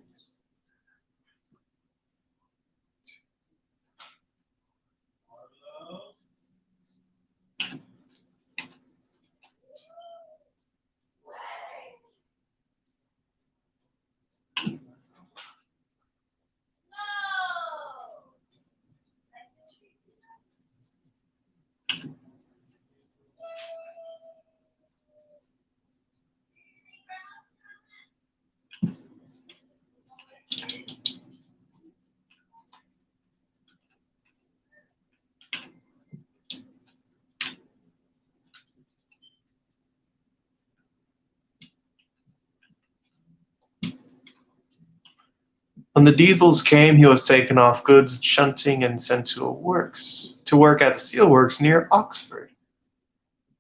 When the Diesels came, he was taken off goods and shunting and sent to work at a steelworks near Oxford.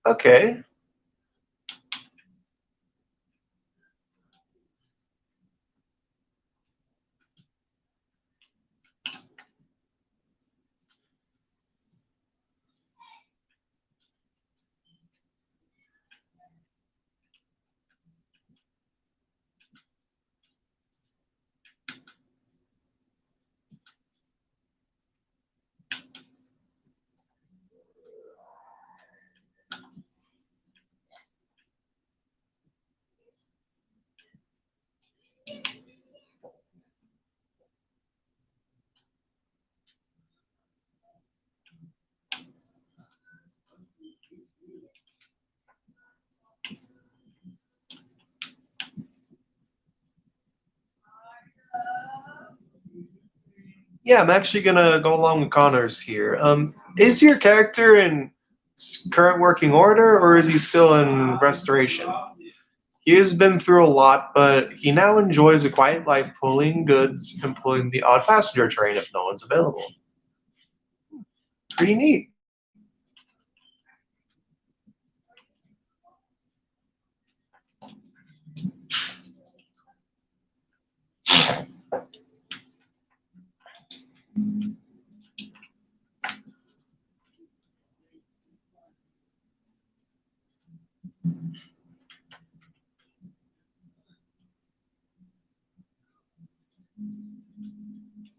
Okay. Yeah, I'm actually gonna go along with Connors here. Is your character in current working order, or is he still in restoration? He has been through a lot, but he now enjoys a quiet life pulling goods and pulling the odd passenger train if no one's available. Pretty neat.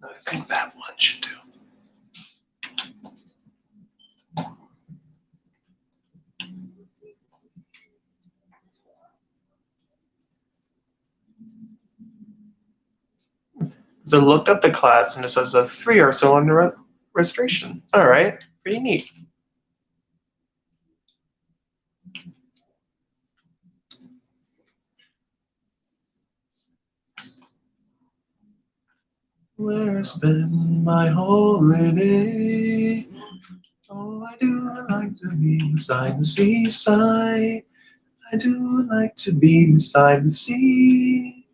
I think that one should do. So I looked up the class and it says 3 are still under registration. All right, pretty neat. Where's been my holiday? Oh, I do like to be beside the seaside. I do like to be beside the sea.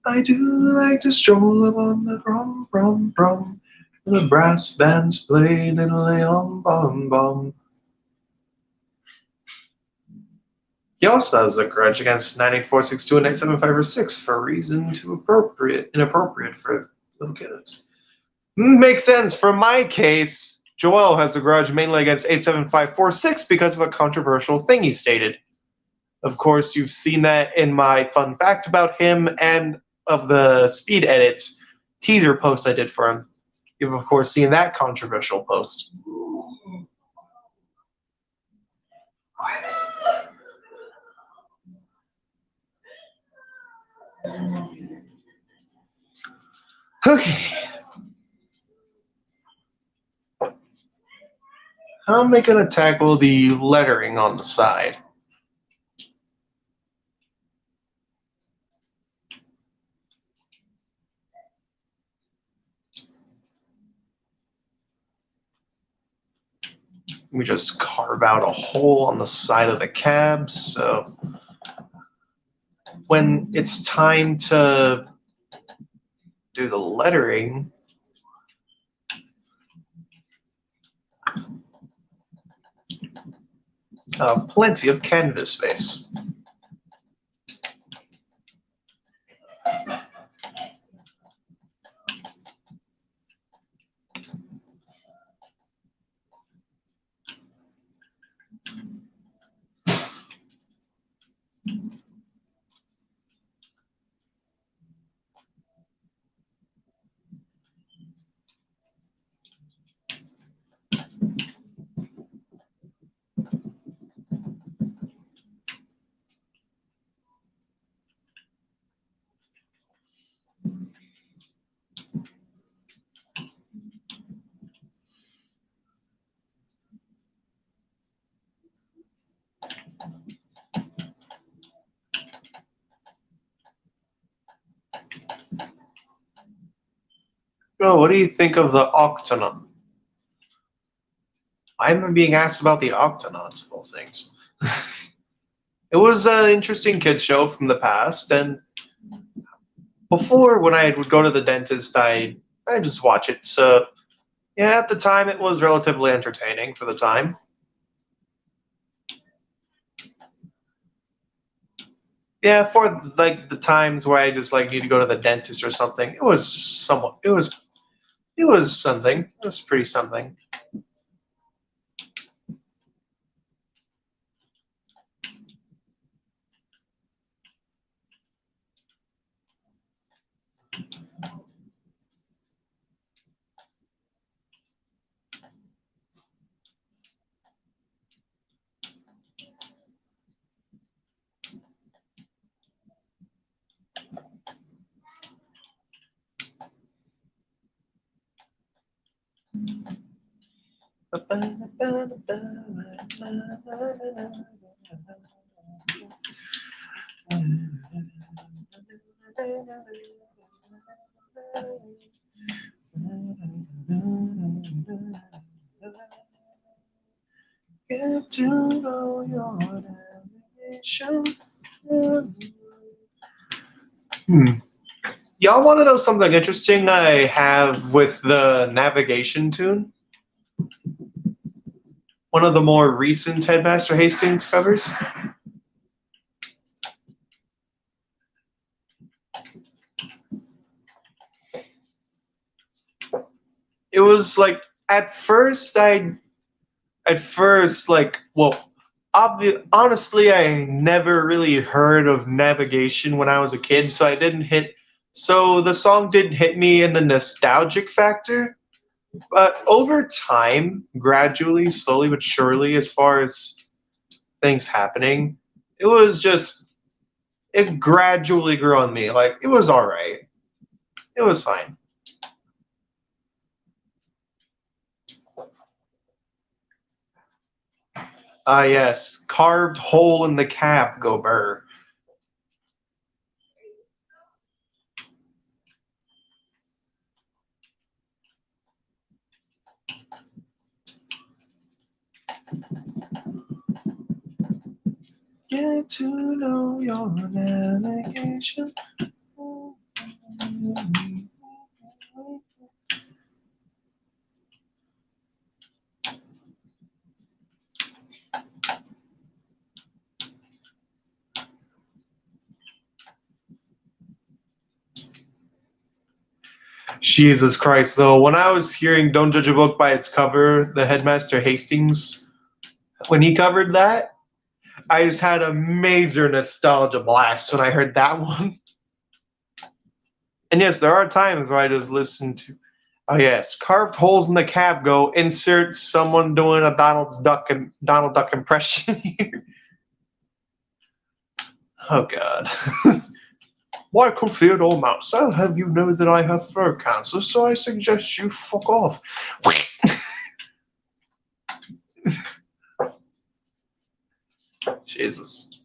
I do like to stroll upon the brum brum brum. The brass bands play little on bum bum. He also has a grudge against 98462 and 97506 for a reason too inappropriate for little kids. Makes sense. For my case, Joel has a grudge mainly against 87546 because of a controversial thing he stated. Of course, you've seen that in my fun fact about him and of the speed edit teaser post I did for him. You've, of course, seen that controversial post. Okay. How am I going to tackle the lettering on the side? We just carve out a hole on the side of the cab, so when it's time to do the lettering, plenty of canvas space. Oh, what do you think of the Octonaut? I'm being asked about the Octonauts of all things. It was an interesting kid show from the past, and before when I would go to the dentist, I just watch it. So yeah, at the time it was relatively entertaining for the time. Yeah, for like the times where I just like need to go to the dentist or something, it was somewhat. It was something. It was pretty something. Get to know your navigation. Y'all want to know something interesting I have with the navigation tune? One of the more recent Headmaster Hastings covers. It was like at first, honestly, I never really heard of navigation when I was a kid, so the song didn't hit me in the nostalgic factor. But over time, gradually, slowly but surely, as far as things happening, it gradually grew on me. Like, it was alright. It was fine. Ah, yes. Carved hole in the cap, go burr. Get to know your navigation. Jesus Christ, though, when I was hearing Don't Judge a Book by its cover, the Headmaster Hastings, when he covered that, I just had a major nostalgia blast when I heard that one. And yes, there are times where I just listen to, oh yes, carved holes in the cab go, insert someone doing a Donald Duck impression here. Oh god. Michael Theodore Mouse, I'll have you know that I have throat cancer, so I suggest you fuck off. Jesus.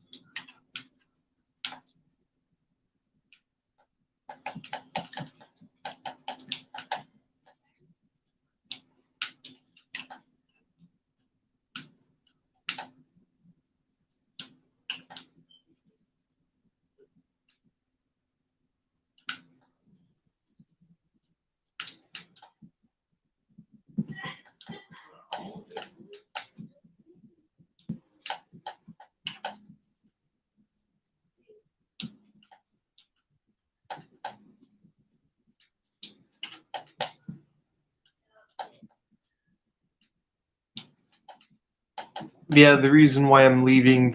Yeah, the reason why I'm leaving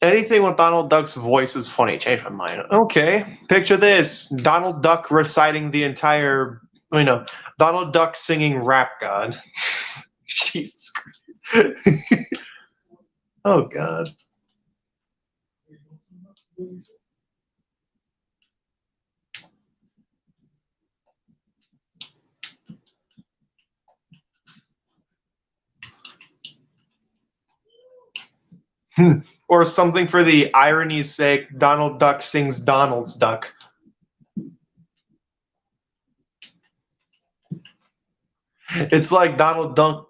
anything with Donald Duck's voice is funny. Change my mind. Okay, picture this: Donald Duck reciting the entire, Donald Duck singing "Rap God." Jesus Christ. Oh God. Or something for the irony's sake, Donald Duck sings Donald's Duck. It's like Donald Dunk.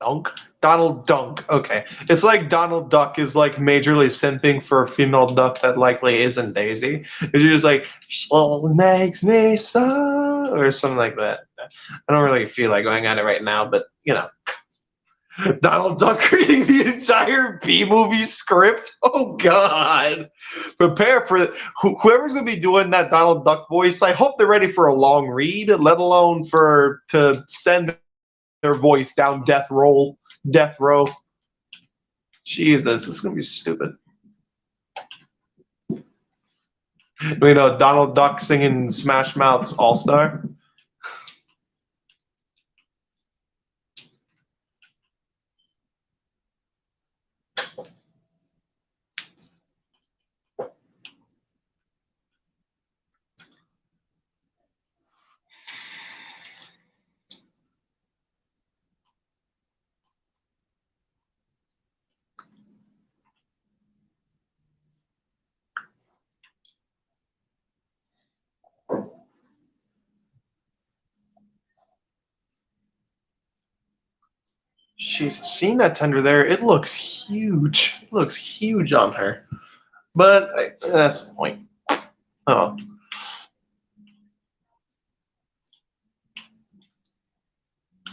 Okay. It's like Donald Duck is like majorly simping for a female duck that likely isn't Daisy. It's just like, she makes me so, or something like that. I don't really feel like going on it right now, but Donald Duck reading the entire B movie script. Oh God! Prepare for whoever's going to be doing that Donald Duck voice. I hope they're ready for a long read, let alone to send their voice down death row. Jesus, this is going to be stupid. Donald Duck singing Smash Mouth's All Star. She's seen that tender there. It looks huge. It looks huge on her. But that's the point. Oh.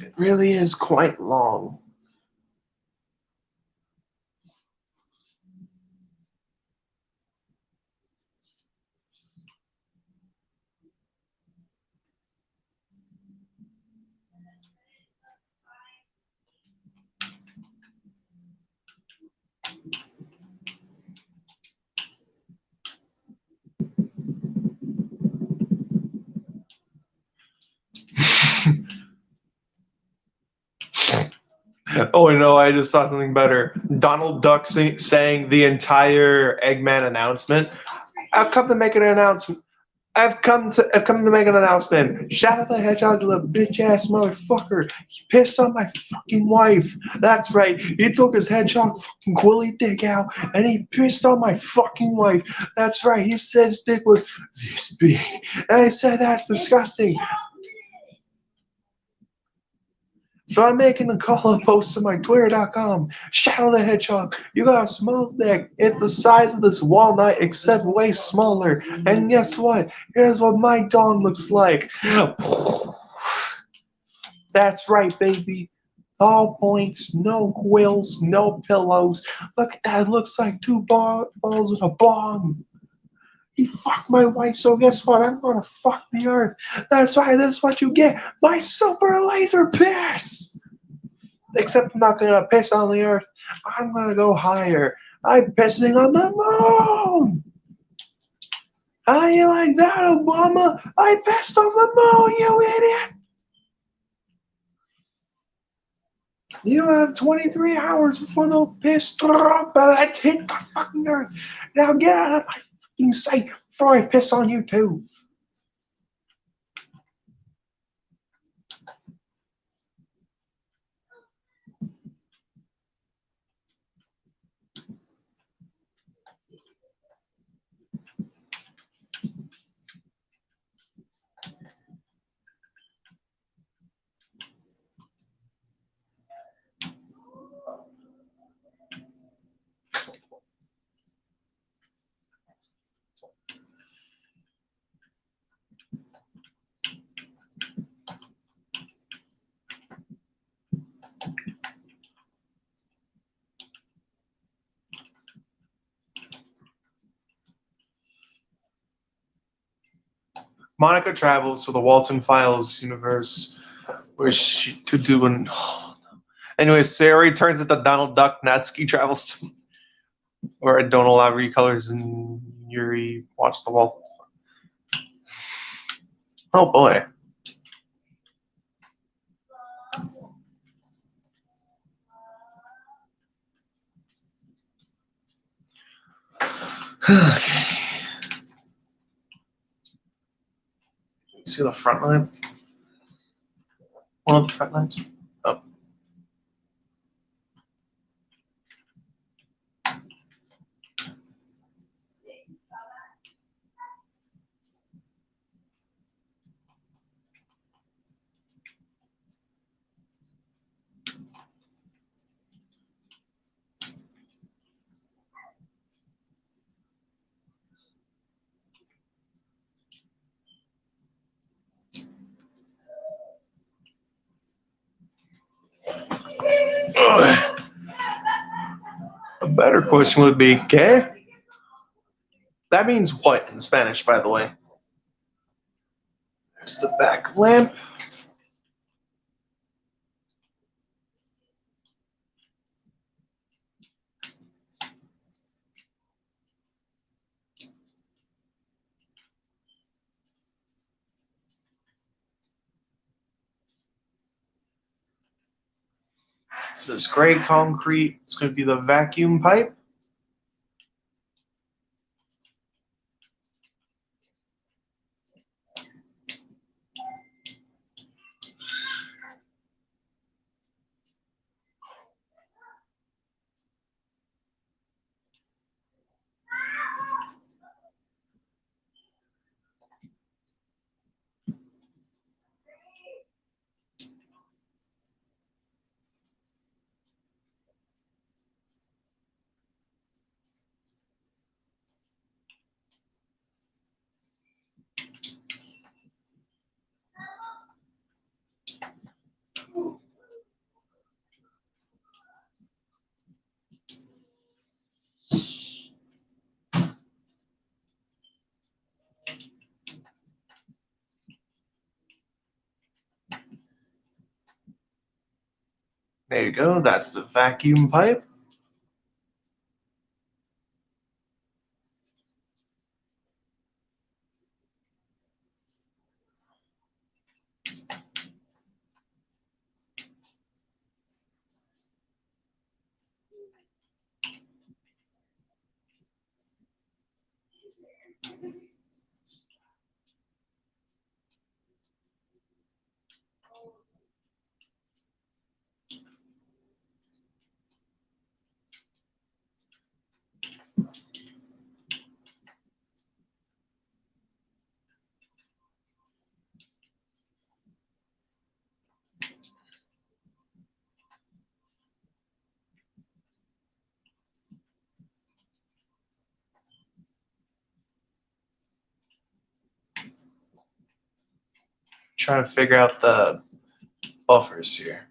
It really is quite long. Oh no, I just saw something better. Donald Duck saying the entire Eggman announcement. I've come to make an announcement. I've come to make an announcement. Shadow the Hedgehog, you little bitch ass motherfucker. He pissed on my fucking wife. That's right. He took his hedgehog fucking quilly dick out and he pissed on my fucking wife. That's right. He said his dick was this big. And I said that's disgusting. So I'm making a call and post to my Twitter.com. Shadow the Hedgehog, you got a small dick. It's the size of this walnut, except way smaller. And guess what? Here's what my dong looks like. That's right, baby. All points, no quills, no pillows. Look at that. It looks like two balls in a bomb. He fucked my wife, so guess what? I'm gonna fuck the earth. That's right, that's what you get. My super laser piss! Except I'm not gonna piss on the earth. I'm gonna go higher. I'm pissing on the moon! How you like that, Obama? I pissed on the moon, you idiot! You have 23 hours before the piss drop, but I hit the fucking earth. Now get out of my fucking sight before I piss on you too. Monica travels to the Walton Files universe where she to do an. Anyway, Sari turns into Donald Duck. Natsuki travels to where don't allow recolors and Yuri watch the wall. Oh boy. Okay. See the front line? One of the front lines? Oh. Ugh. A better question would be, ¿qué? That means what in Spanish, by the way? There's the back lamp. This is gray concrete. It's going to be the vacuum pipe. There you go. That's the vacuum pipe. Trying to figure out the buffers here.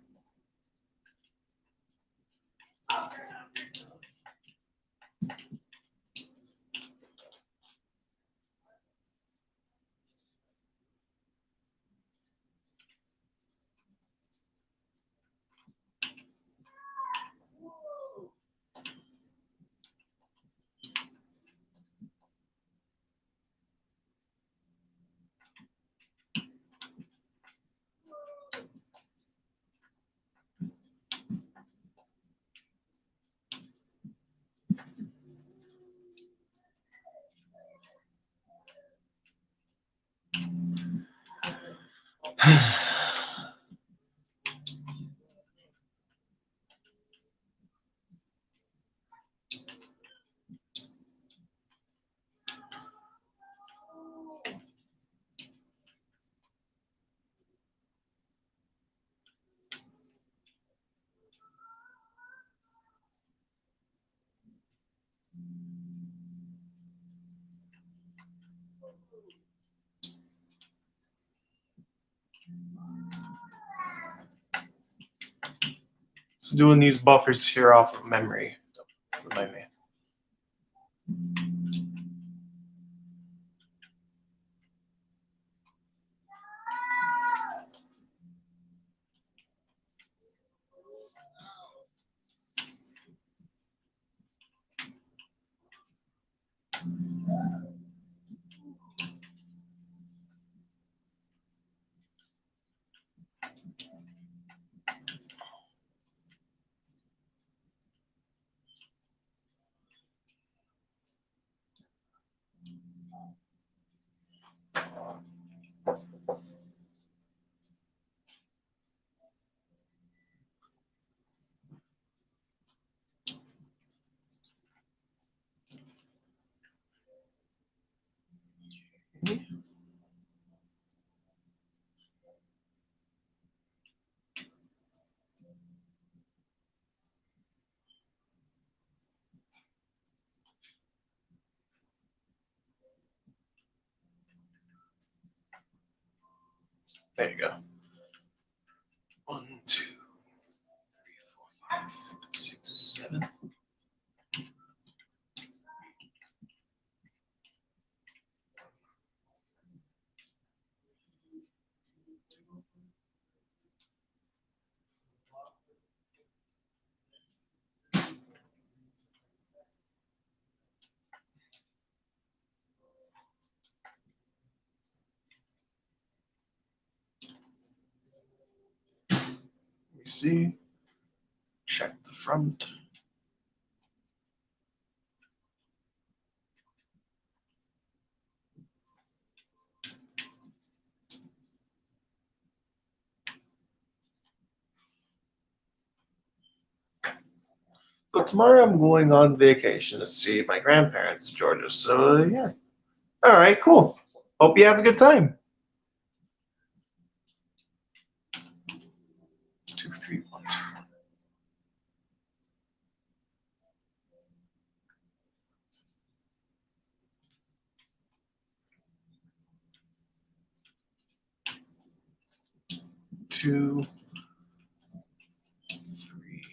So doing these buffers here off of memory. Remind me. There you go. 1, 2, 3, 4, 5, 6, 7. Let me see. Check the front. So tomorrow I'm going on vacation to see my grandparents in Georgia. So yeah. All right, cool. Hope you have a good time. 2, 3, 1, 2. Two, 3,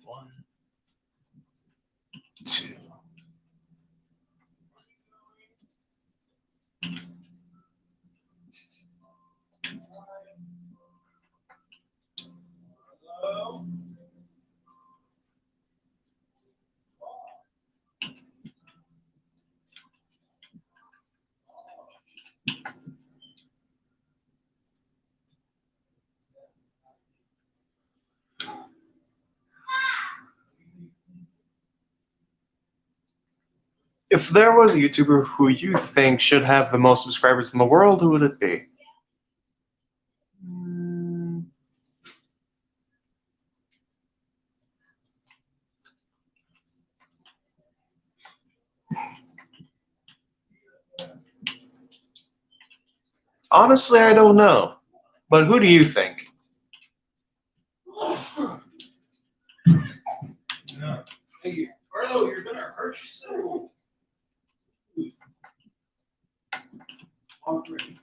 1, 2. If there was a YouTuber who you think should have the most subscribers in the world, who would it be? Honestly, I don't know. But who do you think? Yeah. Hey, Arlo, you're gonna hurt yourself. Already.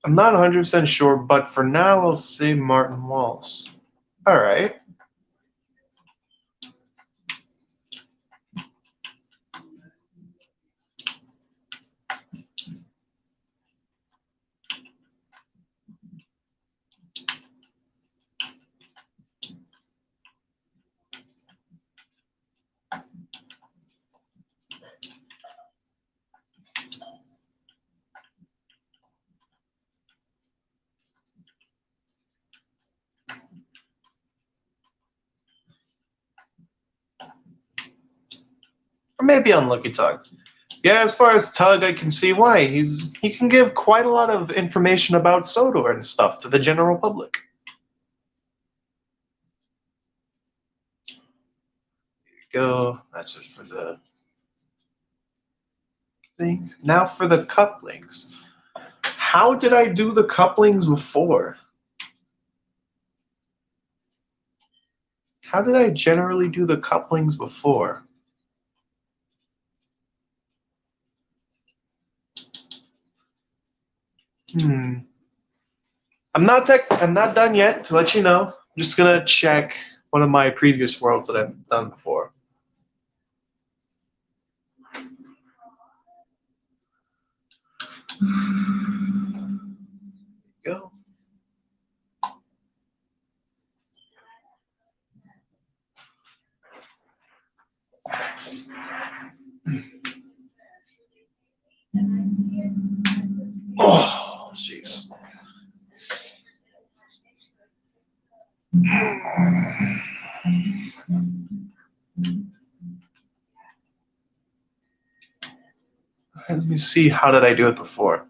I'm not 100% sure, but for now, I'll say Martin Walls. All right. Or maybe Unlucky Tug. Yeah, as far as Tug, I can see why. He can give quite a lot of information about Sodor and stuff to the general public. There you go. That's it for the thing. Now for the couplings. How did I do the couplings before? How did I generally do the couplings before? I'm not done yet, to let you know. I'm just gonna check one of my previous worlds that I've done before. Go. Oh, jeez. Let me see, how did I do it before?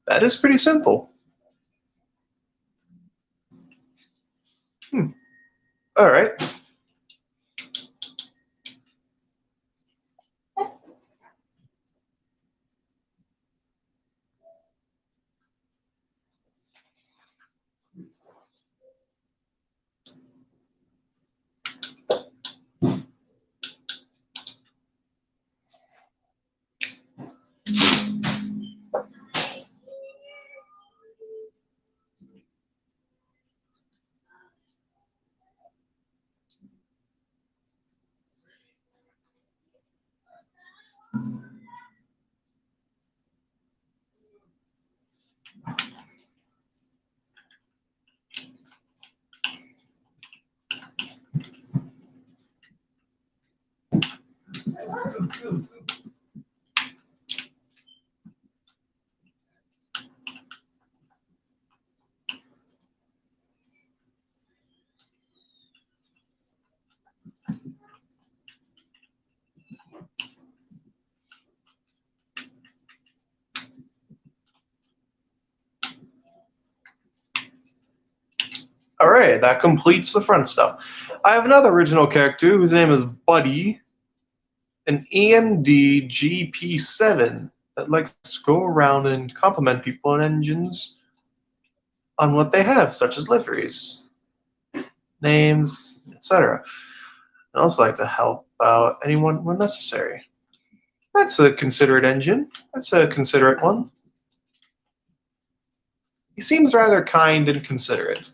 That is pretty simple. All right. All right, that completes the front stuff. I have another original character whose name is Buddy, an EMD GP7 that likes to go around and compliment people and engines on what they have, such as liveries, names, etc. I also like to help out anyone when necessary. That's a considerate engine. That's a considerate one. He seems rather kind and considerate.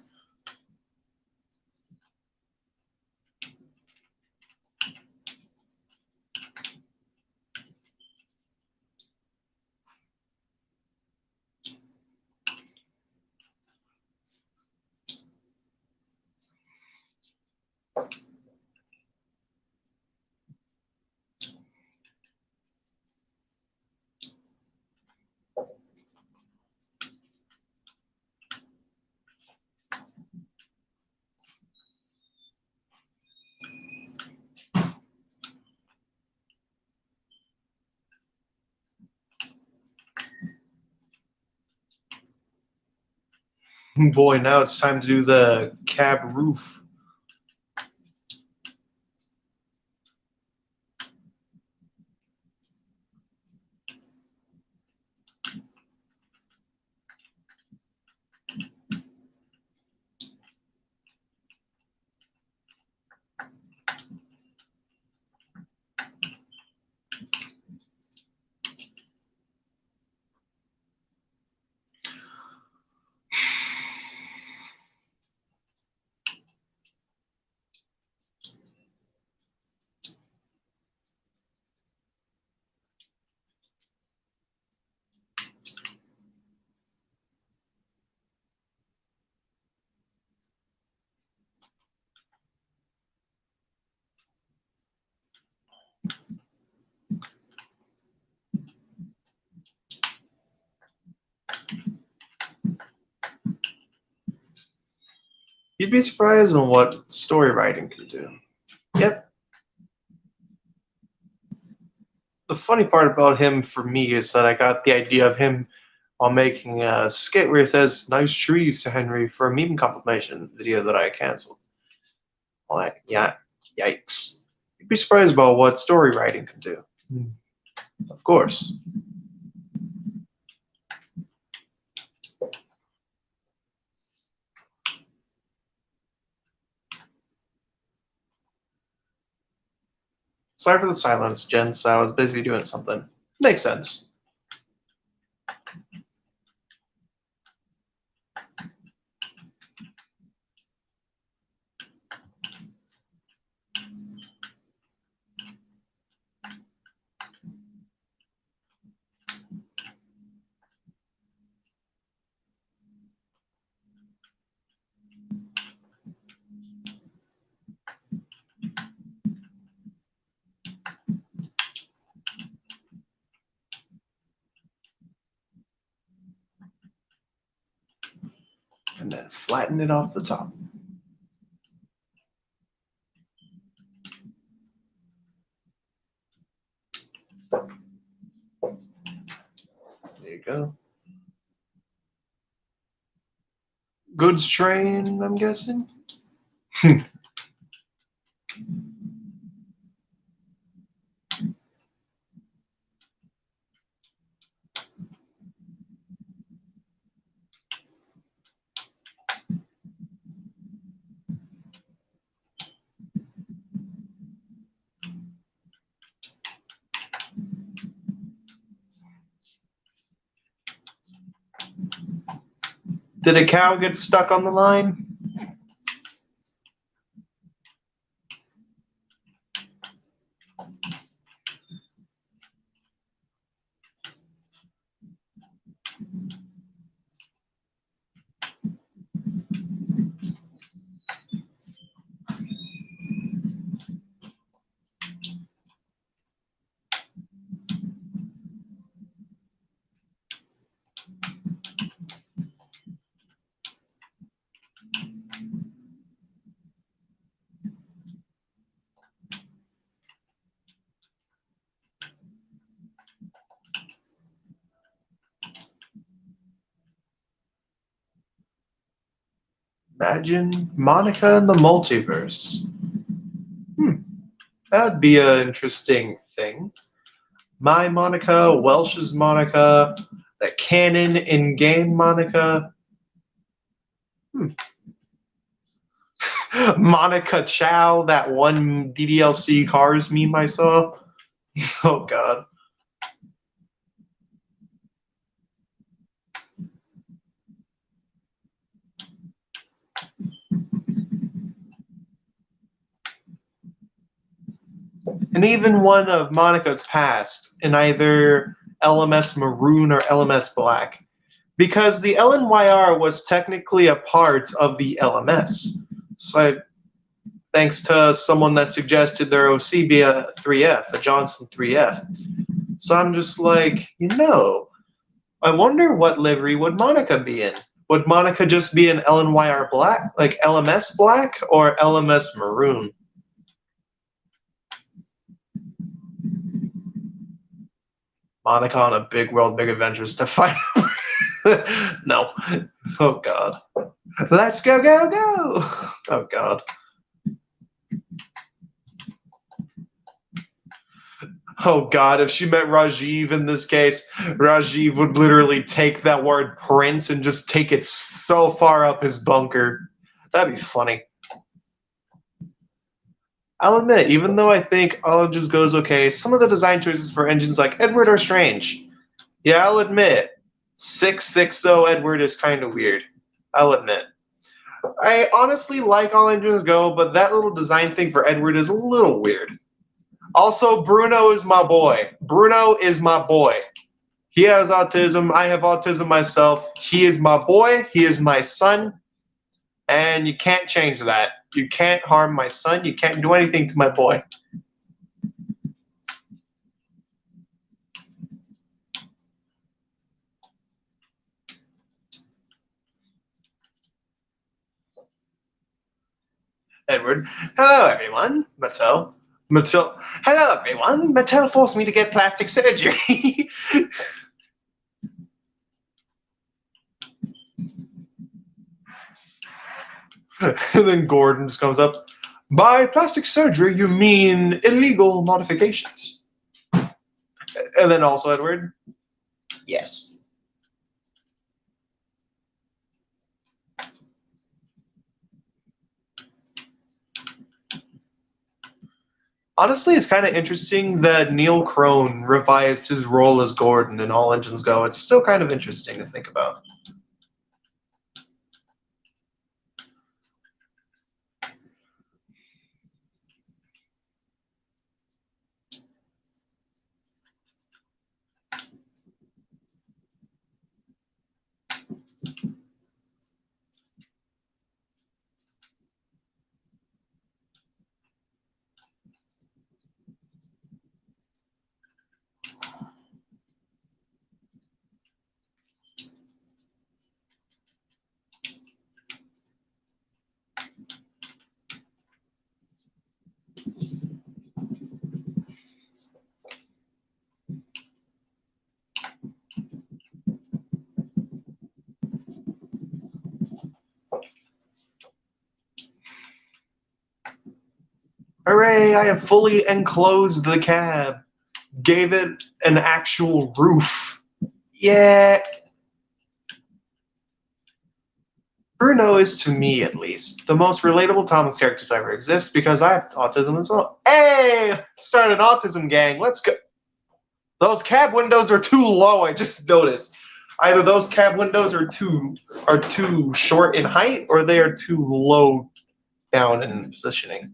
Boy, now it's time to do the cab roof. You'd be surprised on what story writing can do. Yep. The funny part about him for me is that I got the idea of him while making a skit where he says, "Nice trees" to Henry for a meme compilation video that I canceled. Like, yeah, yikes. You'd be surprised about what story writing can do. Of course. Sorry for the silence, gents. I was busy doing something. Makes sense. And then flatten it off the top. There you go. Goods train, I'm guessing? Did a cow get stuck on the line? Imagine Monica in the multiverse. That'd be an interesting thing. My Monica, Welsh's Monica, the canon in-game Monica. Monica Chow, that one DDLC Cars meme I saw. Oh, God. and even one of Monica's past in either LMS Maroon or LMS Black, because the LNYR was technically a part of the LMS. So thanks to someone that suggested their OC be a 3F, a Johnson 3F. So I'm just like, I wonder what livery would Monica be in? Would Monica just be an LNYR Black, like LMS Black, or LMS Maroon? Monica on a big world, big adventures to fight. No. Oh, God. Let's go, go, go! Oh, God. Oh, God, if she met Rajiv in this case, Rajiv would literally take that word prince and just take it so far up his bunker. That'd be funny. I'll admit, even though I think all of just goes okay, some of the design choices for engines like Edward are strange. Yeah, I'll admit, 660 Edward is kind of weird. I'll admit. I honestly like All Engines Go, but that little design thing for Edward is a little weird. Also, Bruno is my boy. Bruno is my boy. He has autism. I have autism myself. He is my boy. He is my son. And you can't change that. You can't harm my son. You can't do anything to my boy. Edward. Hello, everyone. Mattel. Hello, everyone. Mattel forced me to get plastic surgery. And then Gordon just comes up. By plastic surgery, you mean illegal modifications. And then also Edward. Yes. Honestly, it's kind of interesting that Neil Crone revised his role as Gordon in All Engines Go. It's still kind of interesting to think about. Hooray, I have fully enclosed the cab. Gave it an actual roof. Yeah. Bruno is, to me at least, the most relatable Thomas character to ever exist because I have autism as well. Hey! Start an autism gang. Let's go. Those cab windows are too low, I just noticed. Either those cab windows are too short in height or they are too low down in positioning.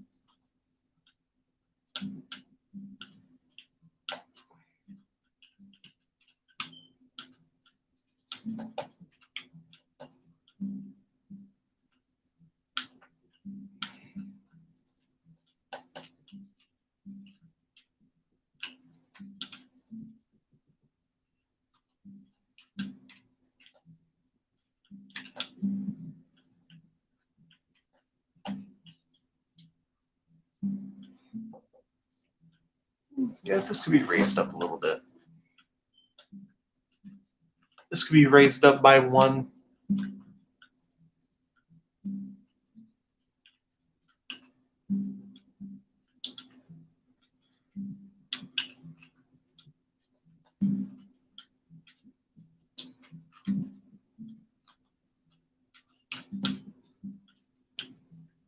Yeah, this could be raised up a little bit. This could be raised up by 1.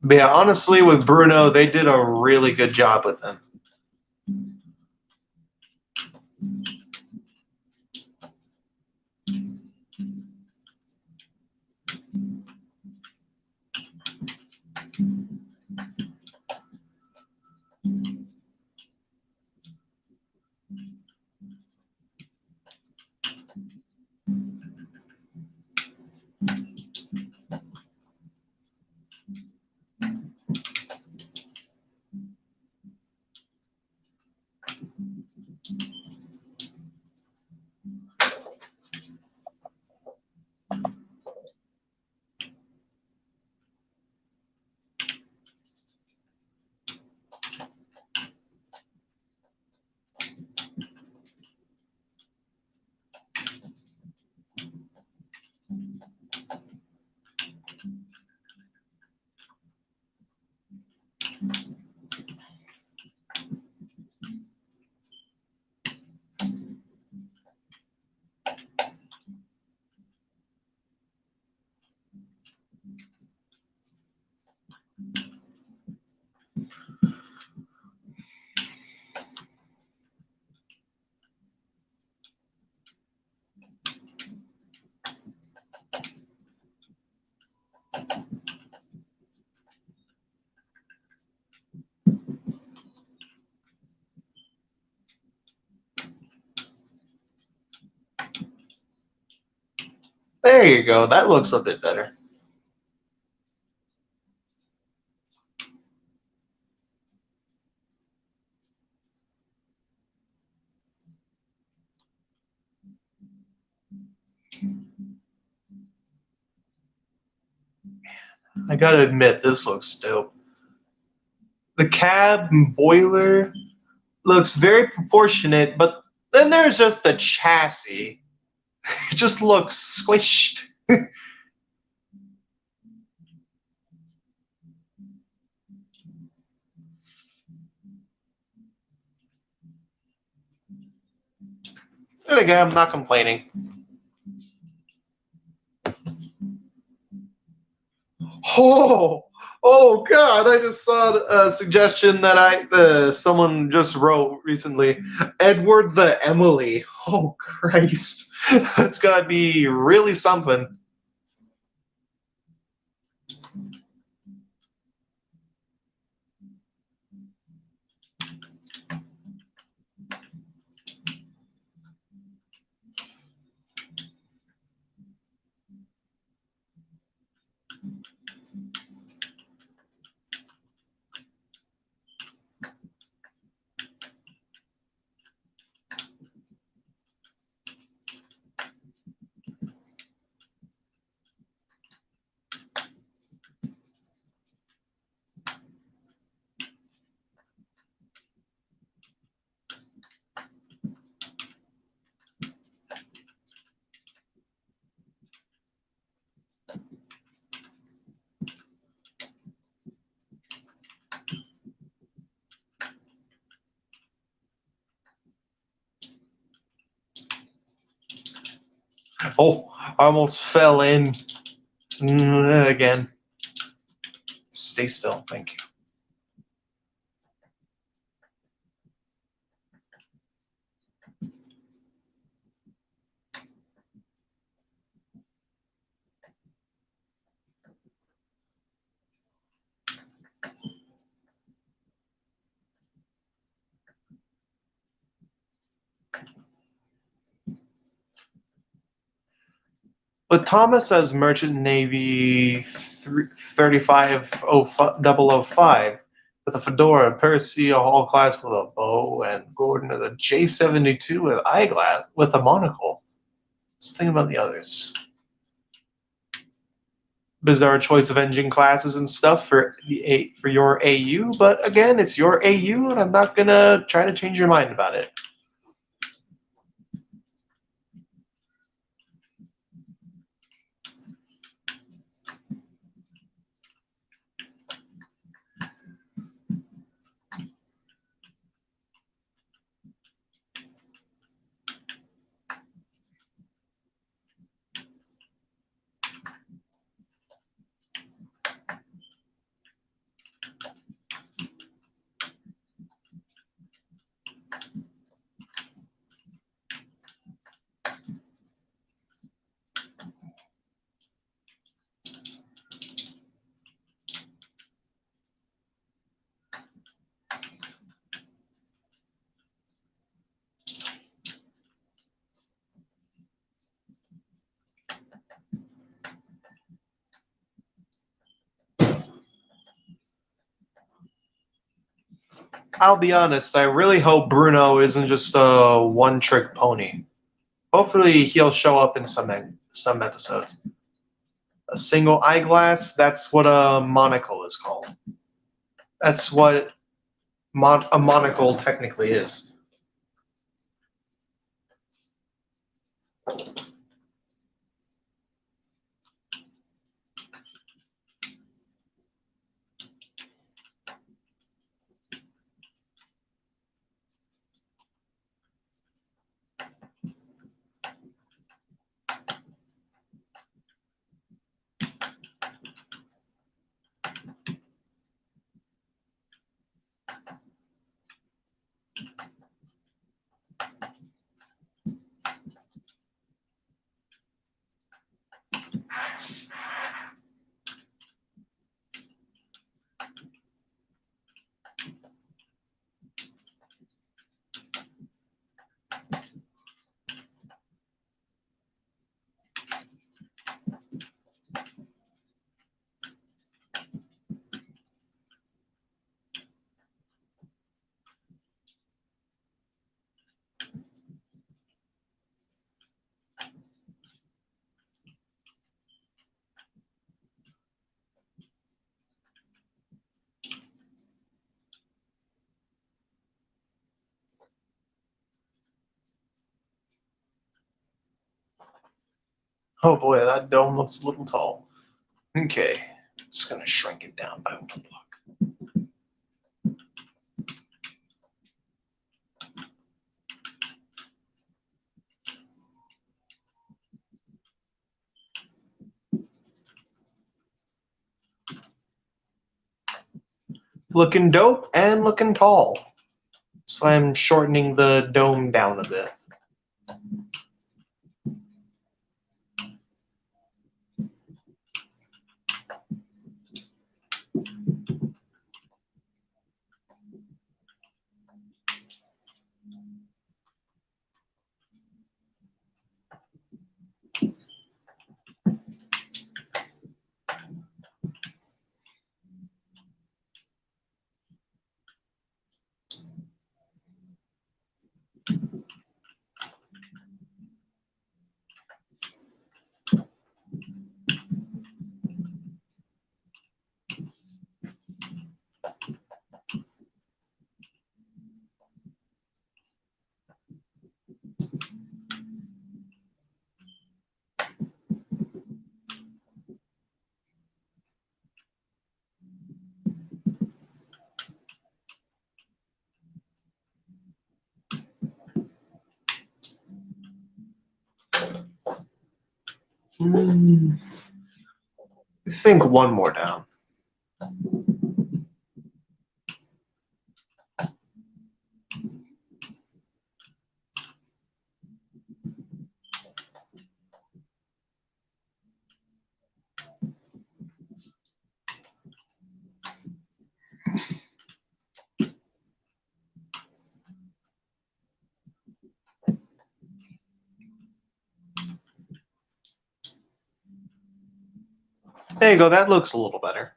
But yeah, honestly, with Bruno, they did a really good job with him. There you go. That looks a bit better. I gotta admit, this looks dope. The cab and boiler looks very proportionate, but then there's just the chassis. It just looks squished. Then again, I'm not complaining. Oh God! I just saw a suggestion that someone just wrote recently. Edward the Emily. Oh Christ! That's gotta be really something. Oh, I almost fell in again. Stay still, thank you. But Thomas says Merchant Navy 35005 with a fedora, Percy all class with a bow, and Gordon of the J72 with eyeglass with a monocle. Let's think about the others. Bizarre choice of engine classes and stuff for your AU, but again, it's your AU, and I'm not gonna try to change your mind about it. I'll be honest, I really hope Bruno isn't just a one-trick pony. Hopefully he'll show up in some episodes. A single eyeglass, that's what a monocle is called. That's what a monocle technically is. Oh boy, that dome looks a little tall. Okay, just gonna shrink it down by 1 block. Looking dope and looking tall. So I'm shortening the dome down a bit. I think one more down. There you go, that looks a little better.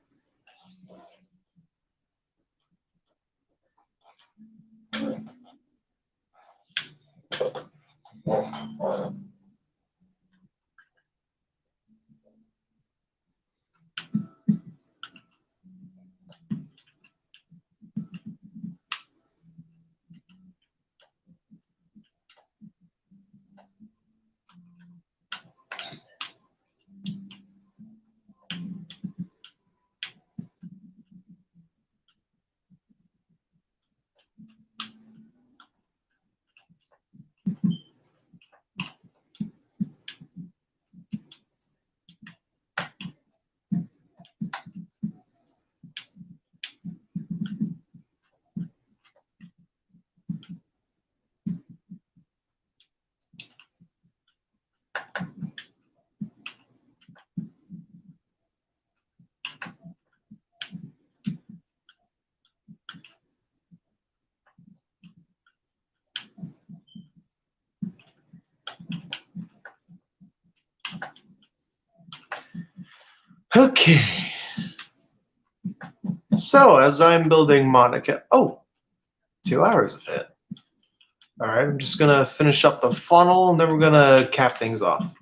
Okay. So, as I'm building Monica... Oh! 2 hours of it. All right, I'm just gonna finish up the funnel, and then we're gonna cap things off.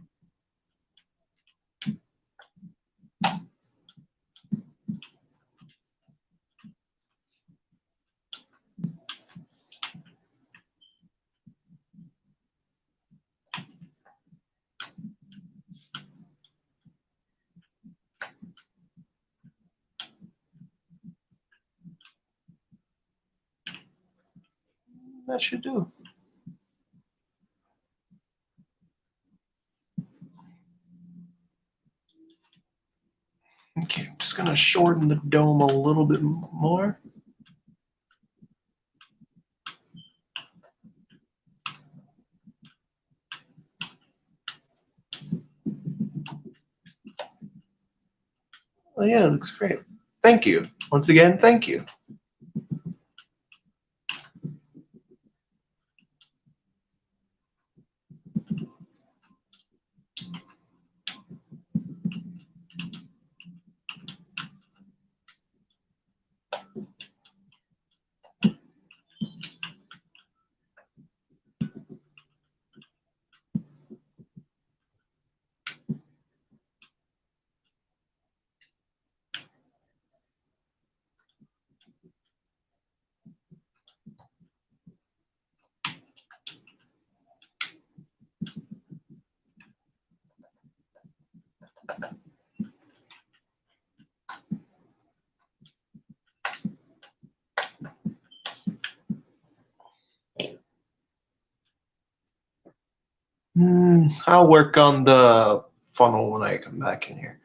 That should do. Okay, I'm just gonna shorten the dome a little bit more. Oh yeah, it looks great. Thank you. Once again, thank you. I'll work on the funnel when I come back in here.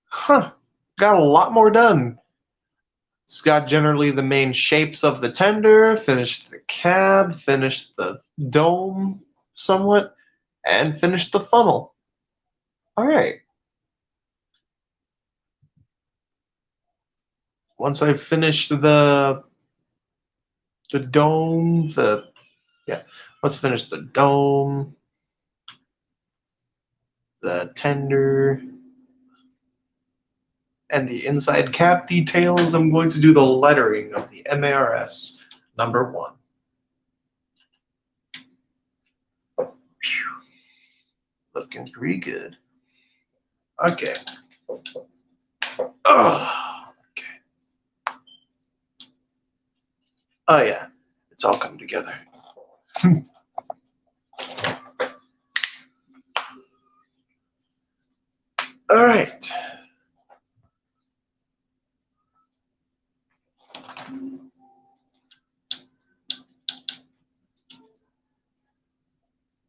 Huh, got a lot more done. It's got generally the main shapes of the tender, finished the cab, finished the dome somewhat, and finished the funnel. All right. Once I finish the dome, let's finish the dome, the tender, and the inside cap details. I'm going to do the lettering of the MARS #1. Looking pretty good. Okay. Okay. Oh yeah, it's all come together. All right.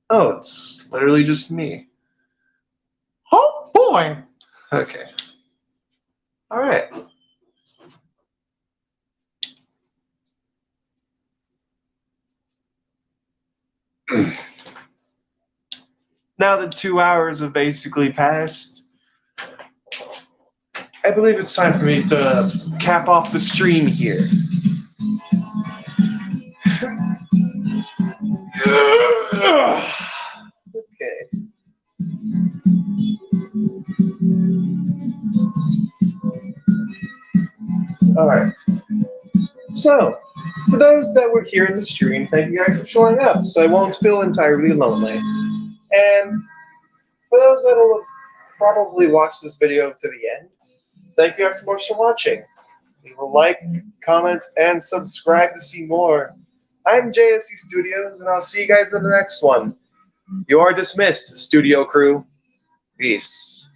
Oh, it's literally just me. Oh boy. Okay. All right. Now that 2 hours have basically passed, I believe it's time for me to cap off the stream here. Okay. All right. So, for those that were here in the stream, thank you guys for showing up, so I won't feel entirely lonely. And for those that will probably watch this video to the end, thank you guys so much for watching. Leave a like, comment, and subscribe to see more. I'm JSE Studios, and I'll see you guys in the next one. You are dismissed, studio crew. Peace.